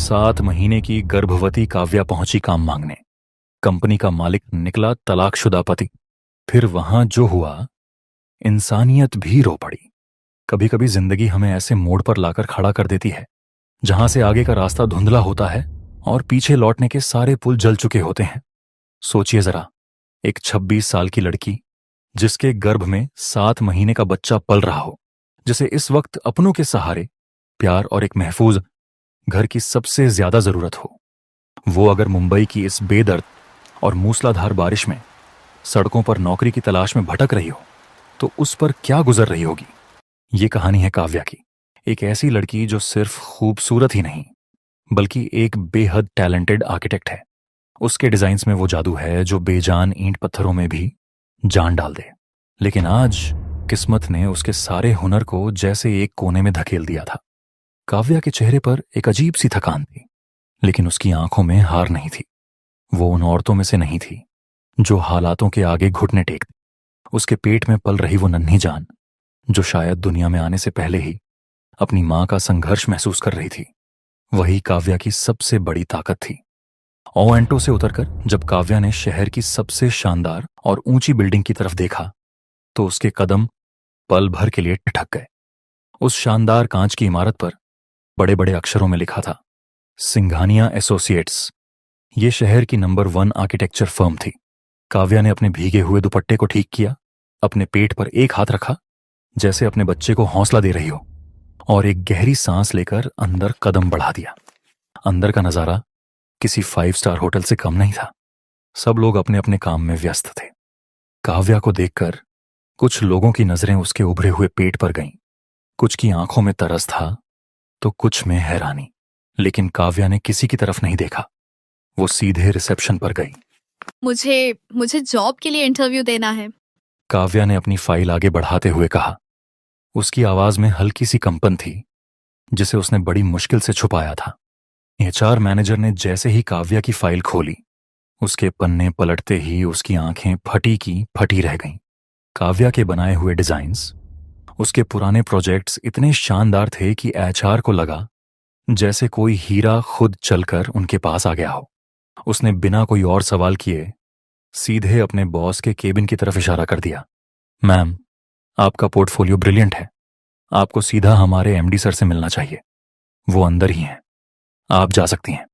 7 महीने की गर्भवती काव्या पहुंची काम मांगने। कंपनी का मालिक निकला तलाकशुदा पति। फिर वहां जो हुआ, इंसानियत भी रो पड़ी। कभी कभी जिंदगी हमें ऐसे मोड़ पर लाकर खड़ा कर देती है जहां से आगे का रास्ता धुंधला होता है और पीछे लौटने के सारे पुल जल चुके होते हैं। सोचिए जरा, एक 26 साल की लड़की जिसके गर्भ में 7 महीने का बच्चा पल रहा हो, जिसे इस वक्त अपनों के सहारे, प्यार और एक महफूज घर की सबसे ज्यादा जरूरत हो, वो अगर मुंबई की इस बेदर्द और मूसलाधार बारिश में सड़कों पर नौकरी की तलाश में भटक रही हो, तो उस पर क्या गुजर रही होगी। ये कहानी है काव्या की, एक ऐसी लड़की जो सिर्फ खूबसूरत ही नहीं बल्कि एक बेहद टैलेंटेड आर्किटेक्ट है। उसके डिजाइन्स में वो जादू है जो बेजान ईंट पत्थरों में भी जान डाल दे। लेकिन आज किस्मत ने उसके सारे हुनर को जैसे एक कोने में धकेल दिया था। काव्या के चेहरे पर एक अजीब सी थकान थी, लेकिन उसकी आंखों में हार नहीं थी। वो उन औरतों में से नहीं थी जो हालातों के आगे घुटने टेकती। उसके पेट में पल रही वो नन्ही जान, जो शायद दुनिया में आने से पहले ही अपनी मां का संघर्ष महसूस कर रही थी, वही काव्या की सबसे बड़ी ताकत थी। ओएंटो से उतरकर जब काव्या ने शहर की सबसे शानदार और ऊंची बिल्डिंग की तरफ देखा, तो उसके कदम पल भर के लिए ठिठक गए। उस शानदार कांच की इमारत पर बड़े बड़े अक्षरों में लिखा था, सिंघानिया एसोसिएट्स। ये शहर की नंबर 1 आर्किटेक्चर फर्म थी। काव्या ने अपने भीगे हुए दुपट्टे को ठीक किया, अपने पेट पर एक हाथ रखा जैसे अपने बच्चे को हौसला दे रही हो, और एक गहरी सांस लेकर अंदर कदम बढ़ा दिया। अंदर का नजारा किसी 5 स्टार होटल से कम नहीं था। सब लोग अपने अपने काम में व्यस्त थे। काव्या को देखकर कुछ लोगों की नजरें उसके उभरे हुए पेट पर गईं। कुछ की आंखों में तरस था तो कुछ में हैरानी। लेकिन काव्या ने किसी की तरफ नहीं देखा। वो सीधे रिसेप्शन पर गई। मुझे मुझे जॉब के लिए इंटरव्यू देना है। काव्या ने अपनी फाइल आगे बढ़ाते हुए कहा। उसकी आवाज में हल्की सी कंपन थी जिसे उसने बड़ी मुश्किल से छुपाया था। एचआर मैनेजर ने जैसे ही काव्या की फाइल खोली, उसके पन्ने पलटते ही उसकी आंखें फटी की फटी रह गईं। काव्या के बनाए हुए डिजाइन्स, उसके पुराने प्रोजेक्ट्स इतने शानदार थे कि एचआर को लगा जैसे कोई हीरा खुद चलकर उनके पास आ गया हो। उसने बिना कोई और सवाल किए सीधे अपने बॉस के केबिन की तरफ इशारा कर दिया। मैम, आपका पोर्टफोलियो ब्रिलियंट है। आपको सीधा हमारे एमडी सर से मिलना चाहिए। वो अंदर ही हैं। आप जा सकती हैं।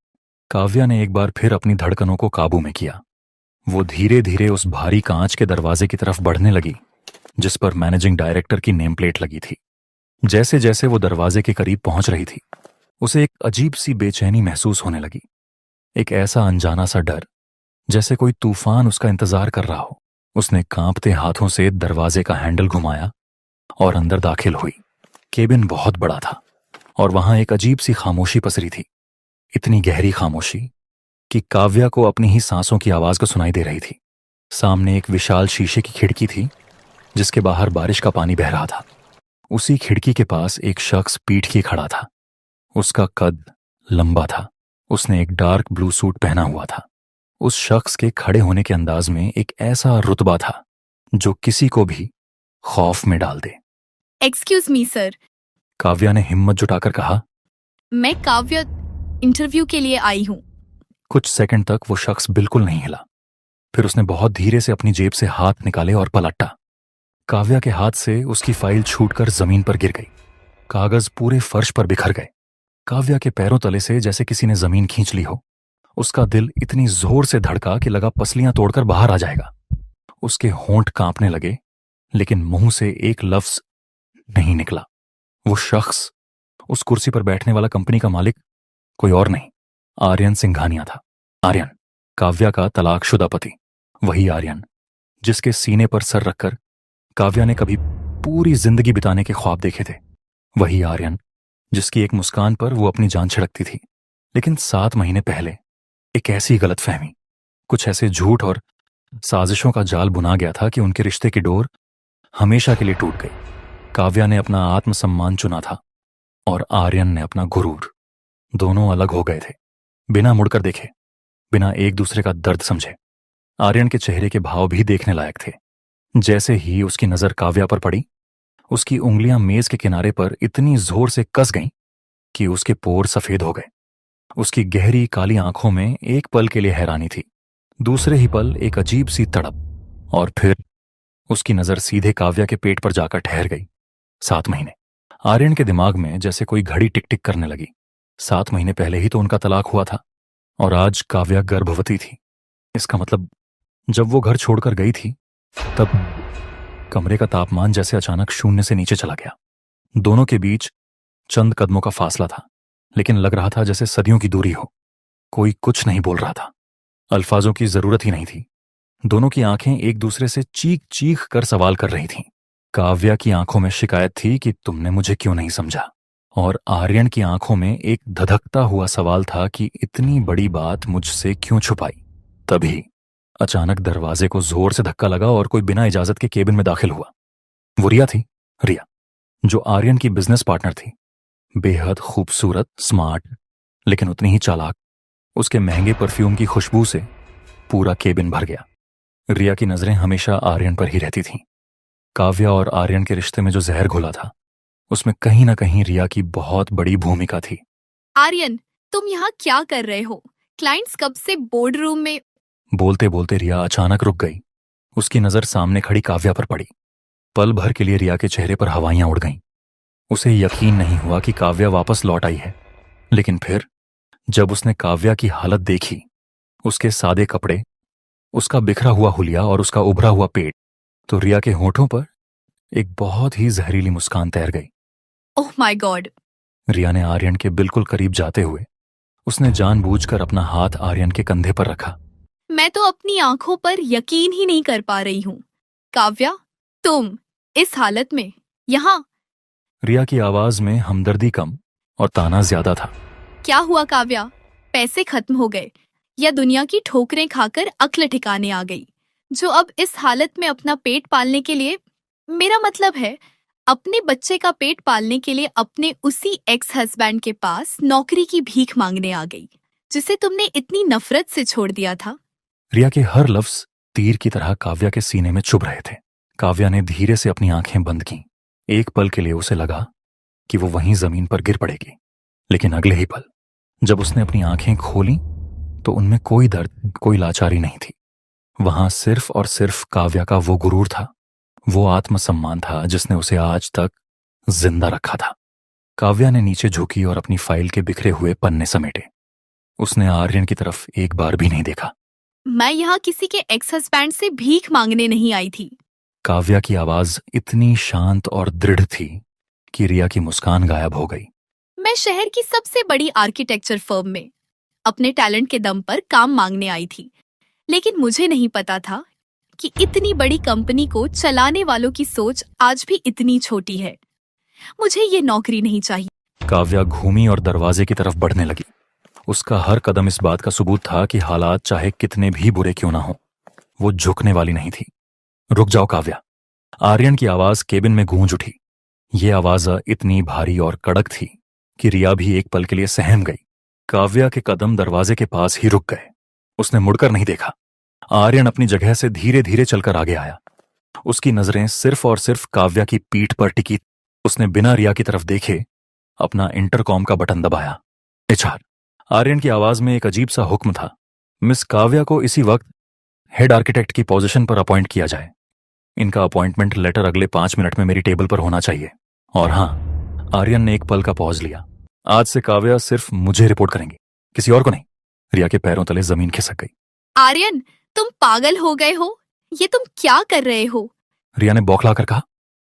काव्या ने एक बार फिर अपनी धड़कनों को काबू में किया। वो धीरे धीरे उस भारी कांच के दरवाजे की तरफ बढ़ने लगी जिस पर मैनेजिंग डायरेक्टर की नेम प्लेट लगी थी। जैसे जैसे वो दरवाजे के करीब पहुंच रही थी, उसे एक अजीब सी बेचैनी महसूस होने लगी। एक ऐसा अनजाना सा डर, जैसे कोई तूफान उसका इंतजार कर रहा हो। उसने कांपते हाथों से दरवाजे का हैंडल घुमाया और अंदर दाखिल हुई। केबिन बहुत बड़ा था और वहां एक अजीब सी खामोशी पसरी थी। इतनी गहरी खामोशी कि काव्या को अपनी ही सांसों की आवाज को सुनाई दे रही थी। सामने एक विशाल शीशे की खिड़की थी जिसके बाहर बारिश का पानी बह रहा था। उसी खिड़की के पास एक शख्स पीठ की खड़ा था। उसका कद लंबा था। उसने एक डार्क ब्लू सूट पहना हुआ था। उस शख्स के खड़े होने के अंदाज में एक ऐसा रुतबा था जो किसी को भी खौफ में डाल दे। Excuse me sir. काव्या ने हिम्मत जुटाकर कहा। मैं काव्या इंटरव्यू के लिए आई हूँ। कुछ सेकंड तक वो शख्स बिल्कुल नहीं हिला। फिर उसने बहुत धीरे से अपनी जेब से हाथ निकाले और पलटा। काव्या के हाथ से उसकी फाइल छूटकर जमीन पर गिर गई। कागज पूरे फर्श पर बिखर गए। काव्या के पैरों तले से जैसे किसी ने जमीन खींच ली हो। उसका दिल इतनी जोर से धड़का कि लगा पसलियां तोड़कर बाहर आ जाएगा। उसके होंठ कांपने लगे, लेकिन मुंह से एक लफ्ज नहीं निकला। वो शख्स, उस कुर्सी पर बैठने वाला कंपनी का मालिक, कोई और नहीं, आर्यन सिंघानिया था। आर्यन, काव्या का तलाकशुदा पति। वही आर्यन जिसके सीने पर सर रखकर काव्या ने कभी पूरी जिंदगी बिताने के ख्वाब देखे थे। वही आर्यन जिसकी एक मुस्कान पर वो अपनी जान छिड़कती थी। लेकिन 7 महीने पहले एक ऐसी गलतफहमी, कुछ ऐसे झूठ और साजिशों का जाल बुना गया था कि उनके रिश्ते की डोर हमेशा के लिए टूट गई। काव्या ने अपना आत्मसम्मान चुना था और आर्यन ने अपना गुरूर। दोनों अलग हो गए थे, बिना मुड़कर देखे, बिना एक दूसरे का दर्द समझे। आर्यन के चेहरे के भाव भी देखने लायक थे। जैसे ही उसकी नजर काव्या पर पड़ी, उसकी उंगलियां मेज के किनारे पर इतनी जोर से कस गईं कि उसके पोर सफेद हो गए। उसकी गहरी काली आंखों में एक पल के लिए हैरानी थी, दूसरे ही पल एक अजीब सी तड़प, और फिर उसकी नजर सीधे काव्या के पेट पर जाकर ठहर गई। 7 महीने। आर्यन के दिमाग में जैसे कोई घड़ी टिक टिक करने लगी। 7 महीने पहले ही तो उनका तलाक हुआ था और आज काव्या गर्भवती थी। इसका मतलब जब वो घर छोड़कर गई थी तब कमरे का तापमान जैसे अचानक शून्य से नीचे चला गया। दोनों के बीच चंद कदमों का फासला था, लेकिन लग रहा था जैसे सदियों की दूरी हो। कोई कुछ नहीं बोल रहा था, अल्फाजों की जरूरत ही नहीं थी। दोनों की आंखें एक दूसरे से चीख चीख कर सवाल कर रही थीं। काव्या की आंखों में शिकायत थी कि तुमने मुझे क्यों नहीं समझा, और आर्यन की आंखों में एक धधकता हुआ सवाल था कि इतनी बड़ी बात मुझसे क्यों छुपाई। तभी अचानक दरवाजे को जोर से धक्का लगा और कोई बिना इजाजत के केबिन में दाखिल हुआ। वो रिया थी, रिया, जो आर्यन की बिजनेस पार्टनर थी। बेहद खूबसूरत, स्मार्ट, लेकिन उतनी ही चालाक। उसके महंगे परफ्यूम की खुशबू से पूरा केबिन भर गया। रिया की नजरें हमेशा आर्यन पर ही रहती थीं। काव्या और आर्यन के रिश्ते में जो जहर घुला था, उसमें कहीं ना कहीं रिया की बहुत बड़ी भूमिका थी। आर्यन, तुम यहाँ क्या कर रहे हो? क्लाइंट्स कब से बोर्ड रूम में? बोलते बोलते रिया अचानक रुक गई। उसकी नजर सामने खड़ी काव्या पर पड़ी। पल भर के लिए रिया के चेहरे पर हवाइयां उड़ गईं। उसे यकीन नहीं हुआ कि काव्या वापस लौट आई है। लेकिन फिर जब उसने काव्या की हालत देखी, उसके सादे कपड़े, उसका बिखरा हुआ हुलिया और उसका उभरा हुआ पेट, तो रिया के होठों पर एक बहुत ही जहरीली मुस्कान तैर गई। Oh my God! रिया ने आर्यन के बिल्कुल करीब जाते हुए उसने जानबूझकर अपना हाथ आर्यन के कंधे पर रखा। मैं तो अपनी आंखों पर यकीन ही नहीं कर पा रही हूँ। काव्या, तुम इस हालत में यहाँ? रिया की आवाज में हमदर्दी कम और ताना ज्यादा था। क्या हुआ काव्या? पैसे खत्म हो गए या दुनिया की ठोकरें खाकर अक्ल ठिकाने आ गई, जो अब इस हालत में अपना पेट पालने के लिए, मेरा मतलब है अपने बच्चे का पेट पालने के लिए अपने उसी एक्स हस्बैंड के पास नौकरी की भीख मांगने आ गई, जिसे तुमने इतनी नफरत से छोड़ दिया था? रिया के हर लफ्ज तीर की तरह काव्या के सीने में चुभ रहे थे। काव्या ने धीरे से अपनी आंखें बंद कीं। एक पल के लिए उसे लगा कि वो वहीं जमीन पर गिर पड़ेगी, लेकिन अगले ही पल जब उसने अपनी आंखें खोली तो उनमें कोई दर्द, कोई लाचारी नहीं थी। वहां सिर्फ और सिर्फ काव्या का वो गुरूर था, वो आत्मसम्मान था जिसने उसे आज तक जिंदा रखा था। काव्या ने नीचे झुकी और अपनी फाइल के बिखरे हुए पन्ने समेटे। उसने आर्यन की तरफ एक बार भी नहीं देखा। मैं यहाँ किसी के एक्स हस्बैंड से भीख मांगने नहीं आई थी। काव्या की आवाज इतनी शांत और दृढ़ थी कि रिया की मुस्कान गायब हो गई। मैं शहर की सबसे बड़ी आर्किटेक्चर फर्म में अपने टैलेंट के दम पर काम मांगने आई थी, लेकिन मुझे नहीं पता था कि इतनी बड़ी कंपनी को चलाने वालों की सोच आज भी इतनी छोटी है। मुझे ये नौकरी नहीं चाहिए। काव्या घूमी और दरवाजे की तरफ बढ़ने लगी। उसका हर कदम इस बात का सबूत था कि हालात चाहे कितने भी बुरे क्यों ना हो, वो झुकने वाली नहीं थी। रुक जाओ काव्या! आर्यन की आवाज केबिन में गूंज उठी। ये आवाज इतनी भारी और कड़क थी कि रिया भी एक पल के लिए सहम गई। काव्या के कदम दरवाजे के पास ही रुक गए। उसने मुड़कर नहीं देखा। आर्यन अपनी जगह से धीरे धीरे चलकर आगे आया। उसकी नजरें सिर्फ और सिर्फ काव्या की पीठ पर टिकी। उसने बिना रिया की तरफ देखे अपना इंटरकॉम का बटन दबाया। निछार! आर्यन की आवाज में एक अजीब सा हुक्म था। मिस काव्या को इसी वक्त हेड आर्किटेक्ट की पोजीशन पर अपॉइंट किया जाए। इनका अपॉइंटमेंट लेटर अगले 5 मिनट में मेरी टेबल पर होना चाहिए। और हाँ, आर्यन ने एक पल का पॉज लिया। आज से काव्या सिर्फ मुझे रिपोर्ट करेंगी, किसी और को नहीं। रिया के पैरों तले जमीन खिसक गई। आर्यन, तुम पागल हो गए हो? ये तुम क्या कर रहे हो? रिया ने बौखला कर कहा।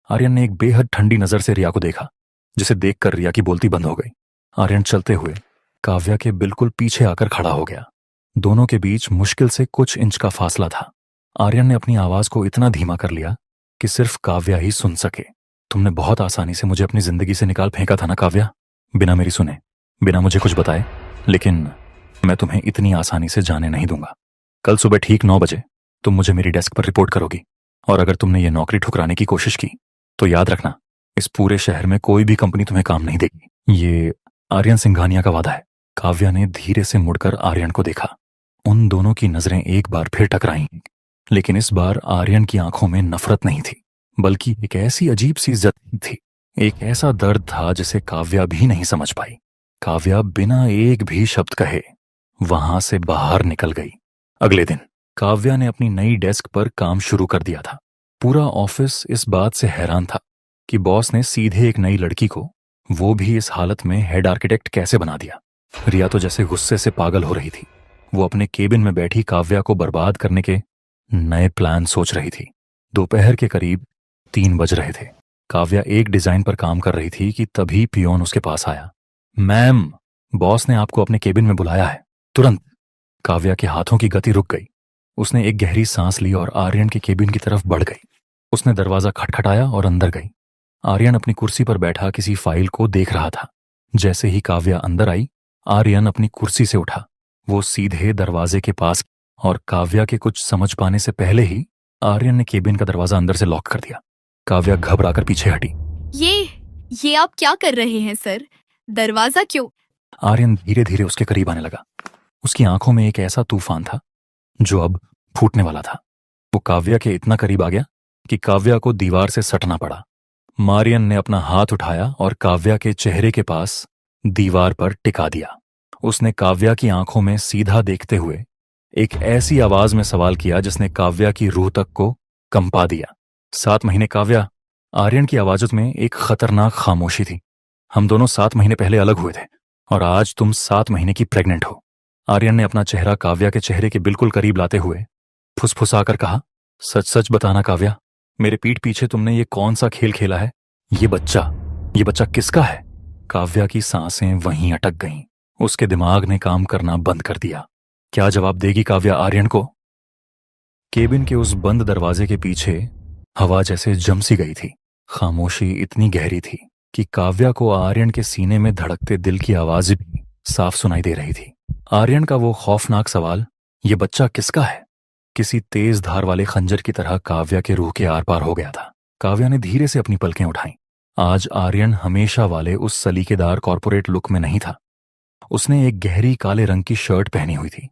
आर्यन ने एक बेहद ठंडी नजर से रिया को देखा, जिसे देखकर रिया की बोलती बंद हो गई। आर्यन चलते हुए काव्या के बिल्कुल पीछे आकर खड़ा हो गया। दोनों के बीच मुश्किल से कुछ इंच का फासला था। आर्यन ने अपनी आवाज को इतना धीमा कर लिया कि सिर्फ काव्या ही सुन सके। तुमने बहुत आसानी से मुझे अपनी जिंदगी से निकाल फेंका था ना काव्या, बिना मेरी सुने, बिना मुझे कुछ बताए। लेकिन मैं तुम्हें इतनी आसानी से जाने नहीं दूंगा। कल सुबह ठीक 9 बजे तुम मुझे मेरी डेस्क पर रिपोर्ट करोगी, और अगर तुमने ये नौकरी ठुकराने की कोशिश की तो याद रखना, इस पूरे शहर में कोई भी कंपनी तुम्हें काम नहीं देगी। ये आर्यन सिंघानिया का वादा है। काव्या ने धीरे से मुड़कर आर्यन को देखा। उन दोनों की नजरें एक बार फिर टकराईं, लेकिन इस बार आर्यन की आंखों में नफरत नहीं थी, बल्कि एक ऐसी अजीब सी इज्जत थी। एक ऐसा दर्द था जिसे काव्या भी नहीं समझ पाई। काव्या बिना एक भी शब्द कहे वहां से बाहर निकल गई। अगले दिन काव्या ने अपनी नई डेस्क पर काम शुरू कर दिया था। पूरा ऑफिस इस बात से हैरान था कि बॉस ने सीधे एक नई लड़की को, वो भी इस हालत में, हेड आर्किटेक्ट कैसे बना दिया। रिया तो जैसे गुस्से से पागल हो रही थी। वो अपने केबिन में बैठी काव्या को बर्बाद करने के नए प्लान सोच रही थी। दोपहर के करीब 3 बज रहे थे। काव्या एक डिजाइन पर काम कर रही थी कि तभी पियोन उसके पास आया। मैम, बॉस ने आपको अपने केबिन में बुलाया है, तुरंत। काव्या के हाथों की गति रुक गई। उसने एक गहरी सांस ली और आर्यन के केबिन की तरफ बढ़ गई। उसने दरवाजा खटखटाया और अंदर गई। आर्यन अपनी कुर्सी पर बैठा किसी फाइल को देख रहा था। जैसे ही काव्या अंदर आई, आर्यन अपनी कुर्सी से उठा। वो सीधे दरवाजे के पास, और काव्या के कुछ समझ पाने से पहले ही आर्यन ने केबिन का दरवाजा अंदर से लॉक कर दिया। काव्या घबराकर पीछे हटी। ये आप क्या कर रहे हैं सर? दरवाजा क्यों? आर्यन धीरे धीरे उसके करीब आने लगा। उसकी आंखों में एक ऐसा तूफान था जो अब फूटने वाला था। वो काव्या के इतना करीब आ गया कि काव्या को दीवार से सटना पड़ा। मारियन ने अपना हाथ उठाया और काव्या के चेहरे के पास दीवार पर टिका दिया। उसने काव्या की आंखों में सीधा देखते हुए एक ऐसी आवाज में सवाल किया जिसने काव्या की रूह तक को कंपा दिया। 7 महीने काव्या, आर्यन की आवाज़ में एक खतरनाक खामोशी थी। हम दोनों 7 महीने पहले अलग हुए थे और आज तुम 7 महीने की प्रेग्नेंट हो। आर्यन ने अपना चेहरा काव्या के चेहरे के बिल्कुल करीब लाते हुए फुसफुसाकर कहा, सच सच बताना काव्या, मेरे पीठ पीछे तुमने ये कौन सा खेल खेला है? ये बच्चा किसका है? काव्या की सांसें वहीं अटक गईं। उसके दिमाग ने काम करना बंद कर दिया। क्या जवाब देगी काव्या आर्यन को? केबिन के उस बंद दरवाजे के पीछे हवा जैसे जम सी गई थी। खामोशी इतनी गहरी थी कि काव्या को आर्यन के सीने में धड़कते दिल की आवाज भी साफ सुनाई दे रही थी। आर्यन का वो खौफनाक सवाल, ये बच्चा किसका है, किसी तेज धार वाले खंजर की तरह काव्या के रूह के आर पार हो गया था। काव्या ने धीरे से अपनी पलकें उठाईं। आज आर्यन हमेशा वाले उस सलीकेदार कॉर्पोरेट लुक में नहीं था। उसने एक गहरी काले रंग की शर्ट पहनी हुई थी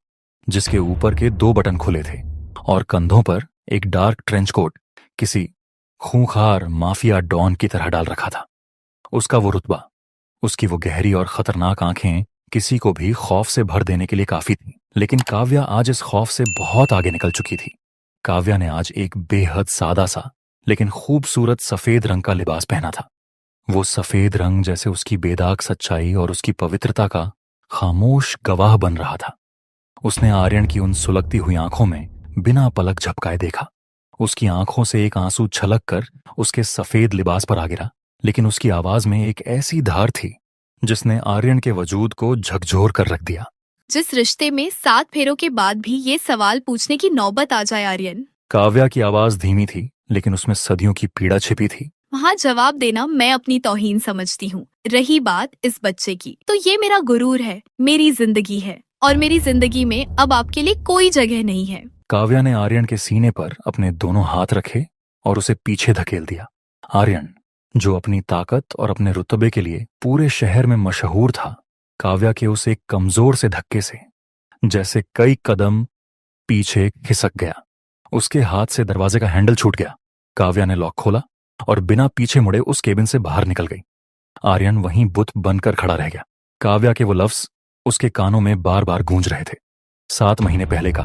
जिसके ऊपर के 2 बटन खुले थे, और कंधों पर एक डार्क ट्रेंच कोट किसी खूंखार माफिया डॉन की तरह डाल रखा था। उसका वो रुतबा, उसकी वो गहरी और खतरनाक आंखें किसी को भी खौफ से भर देने के लिए काफी थी। लेकिन काव्या आज इस खौफ से बहुत आगे निकल चुकी थी। काव्या ने आज एक बेहद सादा सा लेकिन खूबसूरत सफेद रंग का लिबास पहना था। वो सफेद रंग जैसे उसकी बेदाग सच्चाई और उसकी पवित्रता का खामोश गवाह बन रहा था। उसने आर्यन की उन सुलगती हुई आंखों में बिना पलक झपकाए देखा। उसकी आंखों से एक आंसू छलक कर उसके सफेद लिबास पर आ गिरा, लेकिन उसकी आवाज में एक ऐसी धार थी जिसने आर्यन के वजूद को झकझोर कर रख दिया। जिस रिश्ते में 7 फेरों के बाद भी ये सवाल पूछने की नौबत आ जाए आर्यन। काव्या की आवाज धीमी थी लेकिन उसमें सदियों की पीड़ा छिपी थी। वहाँ जवाब देना मैं अपनी तौहीन समझती हूँ। रही बात इस बच्चे की, तो ये मेरा गुरूर है, मेरी जिंदगी है, और मेरी जिंदगी में अब आपके लिए कोई जगह नहीं है। काव्या ने आर्यन के सीने पर अपने दोनों हाथ रखे और उसे पीछे धकेल दिया। आर्यन, जो अपनी ताकत और अपने रुतबे के लिए पूरे शहर में मशहूर था, काव्या के उस एक कमजोर से धक्के से जैसे कई कदम पीछे खिसक गया। उसके हाथ से दरवाजे का हैंडल छूट गया। काव्या ने लॉक खोला और बिना पीछे मुड़े उस केबिन से बाहर निकल गई। आर्यन वहीं बुत बनकर खड़ा रह गया। काव्या के वो लफ्ज उसके कानों में बार बार गूंज रहे थे। 7 महीने पहले का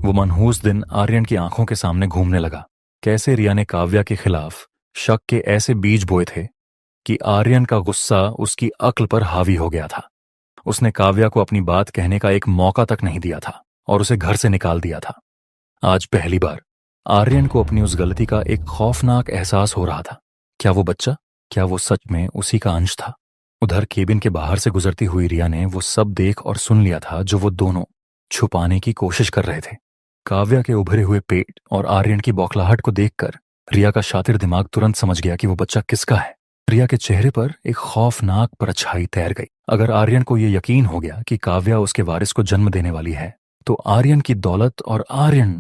वो मनहूस दिन आर्यन की आंखों के सामने घूमने लगा। कैसे रिया ने काव्या के खिलाफ शक के ऐसे बीज बोए थे कि आर्यन का गुस्सा उसकी अक्ल पर हावी हो गया था। उसने काव्या को अपनी बात कहने का एक मौका तक नहीं दिया था और उसे घर से निकाल दिया था। आज पहली बार आर्यन को अपनी उस गलती का एक खौफनाक एहसास हो रहा था। क्या वो बच्चा, क्या वो सच में उसी का अंश था? उधर केबिन के बाहर से गुजरती हुई रिया ने वो सब देख और सुन लिया था जो वो दोनों छुपाने की कोशिश कर रहे थे। काव्या के उभरे हुए पेट और आर्यन की बौखलाहट को देखकर रिया का शातिर दिमाग तुरंत समझ गया कि वो बच्चा किसका है। रिया के चेहरे पर एक खौफनाक परछाई तैर गई। अगर आर्यन को ये यकीन हो गया कि काव्या उसके वारिस को जन्म देने वाली है, तो आर्यन की दौलत और आर्यन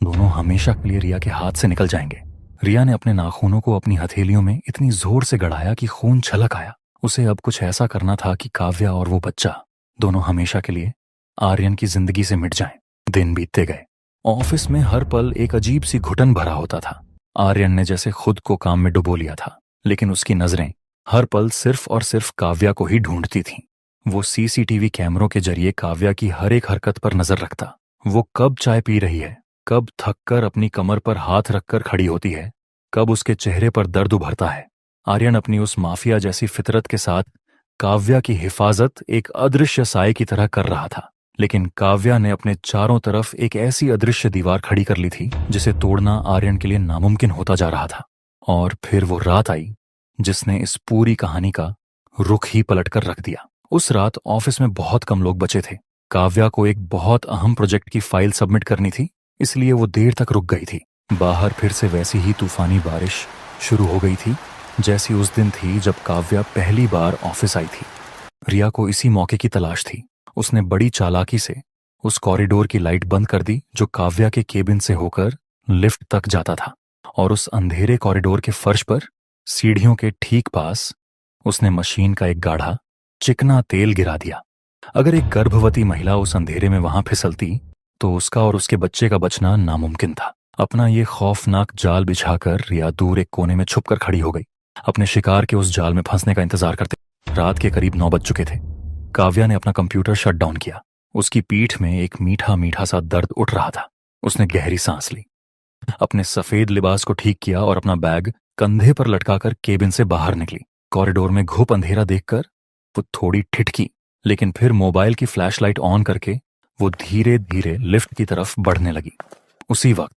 दोनों हमेशा के लिए रिया के हाथ से निकल जाएंगे। रिया ने अपने नाखूनों को अपनी हथेलियों में इतनी जोर से गड़ाया कि खून छलक आया। उसे अब कुछ ऐसा करना था कि काव्या और वो बच्चा दोनों हमेशा के लिए आर्यन की जिंदगी से मिट जाएं। दिन बीतते गए। ऑफिस में हर पल एक अजीब सी घुटन भरा होता था। आर्यन ने जैसे खुद को काम में डुबो लिया था, लेकिन उसकी नजरें हर पल सिर्फ और सिर्फ काव्या को ही ढूंढती थीं। वो सीसीटीवी कैमरों के जरिए काव्या की हर एक हरकत पर नजर रखता। वो कब चाय पी रही है, कब थककर अपनी कमर पर हाथ रखकर खड़ी होती है, कब उसके चेहरे पर दर्द उभरता है। आर्यन अपनी उस माफिया जैसी फितरत के साथ काव्या की हिफाजत एक अदृश्य साए की तरह कर रहा था। लेकिन काव्या ने अपने चारों तरफ एक ऐसी अदृश्य दीवार खड़ी कर ली थी जिसे तोड़ना आर्यन के लिए नामुमकिन होता जा रहा था। और फिर वो रात आई जिसने इस पूरी कहानी का रुख ही पलटकर रख दिया। उस रात ऑफिस में बहुत कम लोग बचे थे। काव्या को एक बहुत अहम प्रोजेक्ट की फाइल सबमिट करनी थी, इसलिए वो देर तक रुक गई थी। बाहर फिर से वैसी ही तूफानी बारिश शुरू हो गई थी जैसी उस दिन थी जब काव्या पहली बार ऑफिस आई थी। रिया को इसी मौके की तलाश थी। उसने बड़ी चालाकी से उस कॉरिडोर की लाइट बंद कर दी जो काव्या के केबिन से होकर लिफ्ट तक जाता था, और उस अंधेरे कॉरिडोर के फर्श पर सीढ़ियों के ठीक पास उसने मशीन का एक गाढ़ा चिकना तेल गिरा दिया। अगर एक गर्भवती महिला उस अंधेरे में वहां फिसलती तो उसका और उसके बच्चे का बचना नामुमकिन था। अपना ये खौफनाक जाल बिछाकर रिया दूर एक कोने में छुपकर खड़ी हो गई, अपने शिकार के उस जाल में फंसने का इंतजार करते। रात के करीब 9 बज चुके थे। काव्या ने अपना कंप्यूटर शट डाउन किया। उसकी पीठ में एक मीठा मीठा सा दर्द उठ रहा था। उसने गहरी सांस ली, अपने सफेद लिबास को ठीक किया और अपना बैग कंधे पर लटकाकर केबिन से बाहर निकली। कॉरिडोर में घुप अंधेरा देखकर वो थोड़ी ठिठकी, लेकिन फिर मोबाइल की फ्लैशलाइट ऑन करके वो धीरे धीरे लिफ्ट की तरफ बढ़ने लगी। उसी वक्त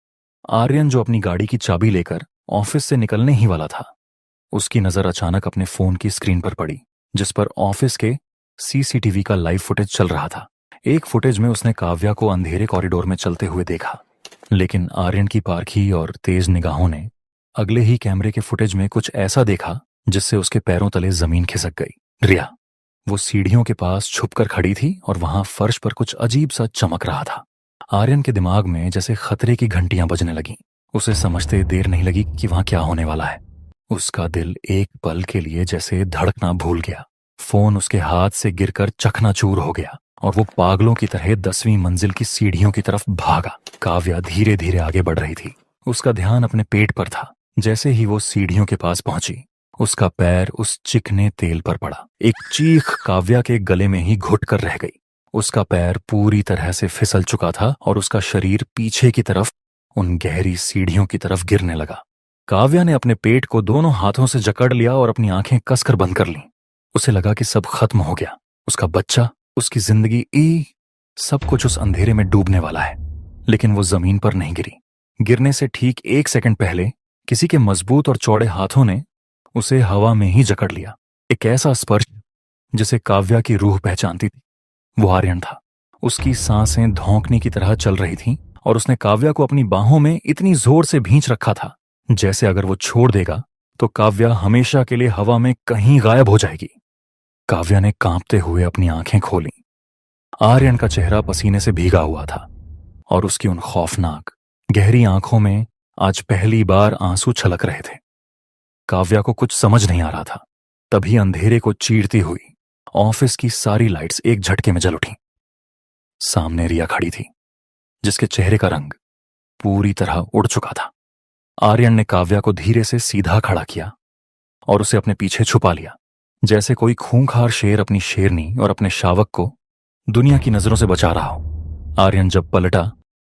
आर्यन, जो अपनी गाड़ी की चाबी लेकर ऑफिस से निकलने ही वाला था, उसकी नजर अचानक अपने फोन की स्क्रीन पर पड़ी जिस पर ऑफिस के सीसीटीवी का लाइव फुटेज चल रहा था। एक फुटेज में उसने काव्या को अंधेरे कॉरिडोर में चलते हुए देखा, लेकिन आर्यन की पारखी और तेज निगाहों ने अगले ही कैमरे के फुटेज में कुछ ऐसा देखा जिससे उसके पैरों तले जमीन खिसक गई। रिया वो सीढ़ियों के पास छुपकर खड़ी थी और वहां फर्श पर कुछ अजीब सा चमक रहा था। आर्यन के दिमाग में जैसे खतरे की घंटियां बजने लगीं। उसे समझते देर नहीं लगी कि वहां क्या होने वाला है। उसका दिल एक पल के लिए जैसे धड़कना भूल गया। फोन उसके हाथ से गिरकर चकनाचूर हो गया और वो पागलों की तरह 10वीं मंजिल की सीढ़ियों की तरफ भागा। काव्या धीरे धीरे आगे बढ़ रही थी। उसका ध्यान अपने पेट पर था। जैसे ही वो सीढ़ियों के पास पहुंची, उसका पैर उस चिकने तेल पर पड़ा। एक चीख काव्या के गले में ही घुट कर रह गई। उसका पैर पूरी तरह से फिसल चुका था और उसका शरीर पीछे की तरफ उन गहरी सीढ़ियों की तरफ गिरने लगा। काव्या ने अपने पेट को दोनों हाथों से जकड़ लिया और अपनी आंखें कसकर बंद कर लीं। उसे लगा कि सब खत्म हो गया। उसका बच्चा, उसकी जिंदगी, सब कुछ उस अंधेरे में डूबने वाला है। लेकिन वो जमीन पर नहीं गिरी। गिरने से ठीक 1 सेकंड पहले किसी के मजबूत और चौड़े हाथों ने उसे हवा में ही जकड़ लिया। एक ऐसा स्पर्श जिसे काव्या की रूह पहचानती थी। वो आर्यन था। उसकी सांसें धौंकने की तरह चल रही थीं और उसने काव्या को अपनी बाहों में इतनी जोर से भींच रखा था जैसे अगर वो छोड़ देगा तो काव्या हमेशा के लिए हवा में कहीं गायब हो जाएगी। काव्या ने कांपते हुए अपनी आंखें खोलीं। आर्यन का चेहरा पसीने से भीगा हुआ था और उसकी उन खौफनाक गहरी आंखों में आज पहली बार आंसू छलक रहे थे। काव्या को कुछ समझ नहीं आ रहा था। तभी अंधेरे को चीरती हुई ऑफिस की सारी लाइट्स एक झटके में जल उठी। सामने रिया खड़ी थी जिसके चेहरे का रंग पूरी तरह उड़ चुका था। आर्यन ने काव्या को धीरे से सीधा खड़ा किया और उसे अपने पीछे छुपा लिया, जैसे कोई खूंखार शेर अपनी शेरनी और अपने शावक को दुनिया की नजरों से बचा रहा हो। आर्यन जब पलटा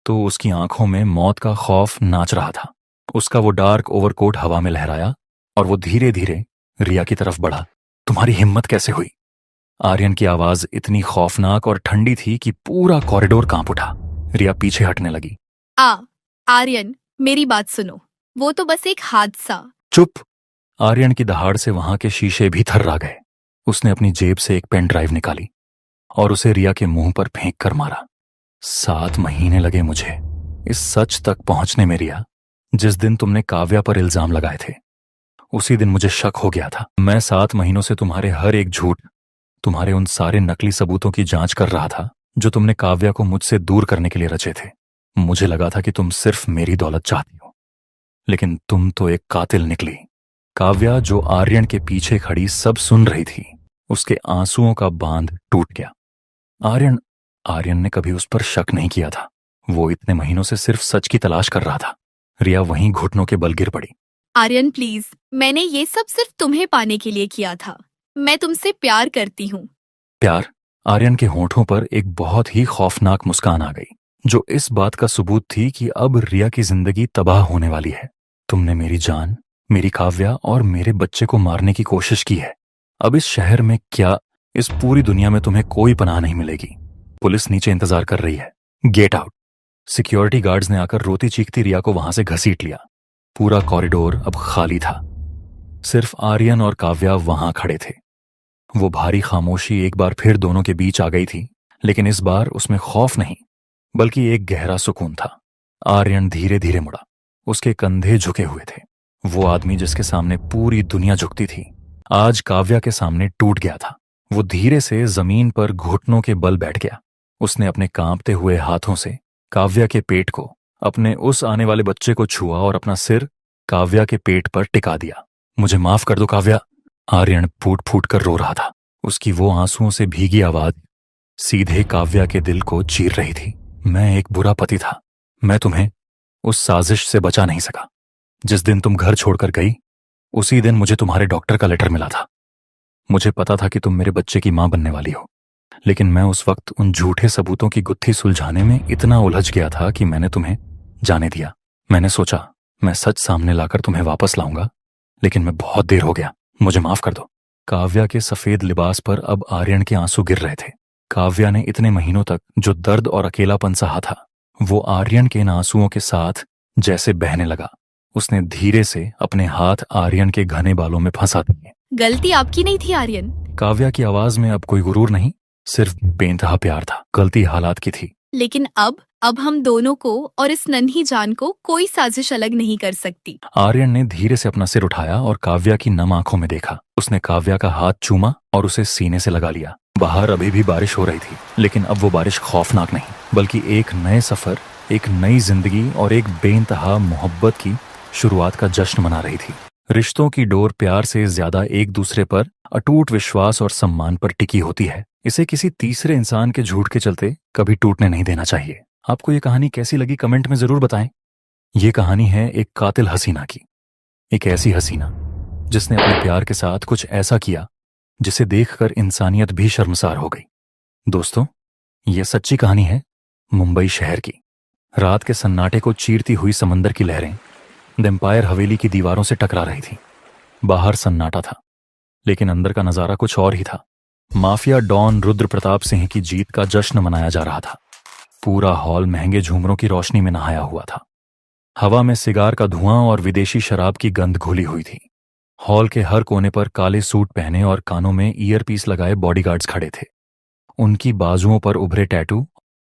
तो उसकी आंखों में मौत का खौफ नाच रहा था। उसका वो डार्क ओवरकोट हवा में लहराया और वो धीरे धीरे रिया की तरफ बढ़ा। तुम्हारी हिम्मत कैसे हुई? आर्यन की आवाज इतनी खौफनाक और ठंडी थी कि पूरा कॉरिडोर कांप उठा। रिया पीछे हटने लगी। आर्यन, मेरी बात सुनो। वो तो बस एक हादसा। चुप! आर्यन की दहाड़ से वहां के शीशे भी थर्रा गए। उसने अपनी जेब से एक पेन ड्राइव निकाली और उसे रिया के मुंह पर फेंक कर मारा। 7 महीने लगे मुझे इस सच तक पहुंचने में रिया। जिस दिन तुमने काव्या पर इल्जाम लगाए थे उसी दिन मुझे शक हो गया था। मैं 7 महीनों से तुम्हारे हर एक झूठ, तुम्हारे उन सारे नकली सबूतों की जांच कर रहा था जो तुमने काव्या को मुझसे दूर करने के लिए रचे थे। मुझे लगा था कि तुम सिर्फ मेरी दौलत चाहती हो, लेकिन तुम तो एक कातिल निकली। काव्या, जो आर्यन के पीछे खड़ी सब सुन रही थी, उसके आंसुओं का बांध टूट गया। आर्यन ने कभी उस पर शक नहीं किया था। वो इतने महीनों से सिर्फ सच की तलाश कर रहा था। रिया वहीं घुटनों के बल गिर पड़ी। आर्यन प्लीज, मैंने ये सब सिर्फ तुम्हें पाने के लिए किया था। मैं तुमसे प्यार करती हूँ। प्यार। आर्यन के होंठों पर एक बहुत ही खौफनाक मुस्कान आ गई, जो इस बात का सबूत थी कि अब रिया की जिंदगी तबाह होने वाली है। तुमने मेरी जान, मेरी काव्या और मेरे बच्चे को मारने की कोशिश की है। अब इस शहर में क्या, इस पूरी दुनिया में तुम्हें कोई पनाह नहीं मिलेगी। पुलिस नीचे इंतजार कर रही है। Get out. सिक्योरिटी गार्ड्स ने आकर रोती चीखती रिया को वहां से घसीट लिया। पूरा कॉरिडोर अब खाली था। सिर्फ आर्यन और काव्या वहां खड़े थे। वो भारी खामोशी एक बार फिर दोनों के बीच आ गई थी, लेकिन इस बार उसमें खौफ नहीं, बल्कि एक गहरा सुकून था। आर्यन धीरे धीरे मुड़ा। उसके कंधे झुके हुए थे। वो आदमी जिसके सामने पूरी दुनिया झुकती थी, आज काव्या के सामने टूट गया था। वो धीरे से जमीन पर घुटनों के बल बैठ गया। उसने अपने कांपते हुए हाथों से काव्या के पेट को, अपने उस आने वाले बच्चे को छुआ और अपना सिर काव्या के पेट पर टिका दिया। मुझे माफ कर दो काव्या। आर्यन फूट फूट कर रो रहा था। उसकी वो आंसुओं से भीगी आवाज सीधे काव्या के दिल को चीर रही थी। मैं एक बुरा पति था। मैं तुम्हें उस साजिश से बचा नहीं सका। जिस दिन तुम घर छोड़कर गई, उसी दिन मुझे तुम्हारे डॉक्टर का लेटर मिला था। मुझे पता था कि तुम मेरे बच्चे की मां बनने वाली हो, लेकिन मैं उस वक्त उन झूठे सबूतों की गुत्थी सुलझाने में इतना उलझ गया था कि मैंने तुम्हें जाने दिया। मैंने सोचा मैं सच सामने लाकर तुम्हें वापस लाऊंगा, लेकिन मैं बहुत देर हो गया। मुझे माफ कर दो। काव्या के सफेद लिबास पर अब आर्यन के आंसू गिर रहे थे। काव्या ने इतने महीनों तक जो दर्द और अकेलापन सहा था, वो आर्यन के इन आंसुओं के साथ जैसे बहने लगा। उसने धीरे से अपने हाथ आर्यन के घने बालों में फंसा दिए। गलती आपकी नहीं थी आर्यन। काव्या की आवाज में अब कोई गुरूर नहीं, सिर्फ बेइंतहा प्यार था। गलती हालात की थी, लेकिन अब हम दोनों को और इस नन्ही जान को कोई साजिश अलग नहीं कर सकती। आर्यन ने धीरे से अपना सिर उठाया और काव्या की नम आंखों में देखा। उसने काव्या का हाथ चूमा और उसे सीने से लगा लिया। बाहर अभी भी बारिश हो रही थी, लेकिन अब वो बारिश खौफनाक नहीं, बल्कि एक नए सफर, एक नई जिंदगी और एक बेइंतहा मोहब्बत की शुरुआत का जश्न मना रही थी। रिश्तों की डोर प्यार से ज्यादा एक दूसरे पर अटूट विश्वास और सम्मान पर टिकी होती है। इसे किसी तीसरे इंसान के झूठ के चलते कभी टूटने नहीं देना चाहिए। आपको ये कहानी कैसी लगी कमेंट में जरूर बताएं। ये कहानी है एक कातिल हसीना की। एक ऐसी हसीना जिसने अपने प्यार के साथ कुछ ऐसा किया जिसे देखकर इंसानियत भी शर्मसार हो गई। दोस्तों, ये सच्ची कहानी है मुंबई शहर की। रात के सन्नाटे को चीरती हुई समंदर की लहरें द एम्पायर हवेली की दीवारों से टकरा रही थी। बाहर सन्नाटा था, लेकिन अंदर का नजारा कुछ और ही था। माफिया डॉन रुद्र प्रताप सिंह की जीत का जश्न मनाया जा रहा था। पूरा हॉल महंगे झूमरों की रोशनी में नहाया हुआ था। हवा में सिगार का धुआं और विदेशी शराब की गंध घुली हुई थी। हॉल के हर कोने पर काले सूट पहने और कानों में ईयरपीस लगाए बॉडीगार्ड्स खड़े थे। उनकी बाजुओं पर उभरे टैटू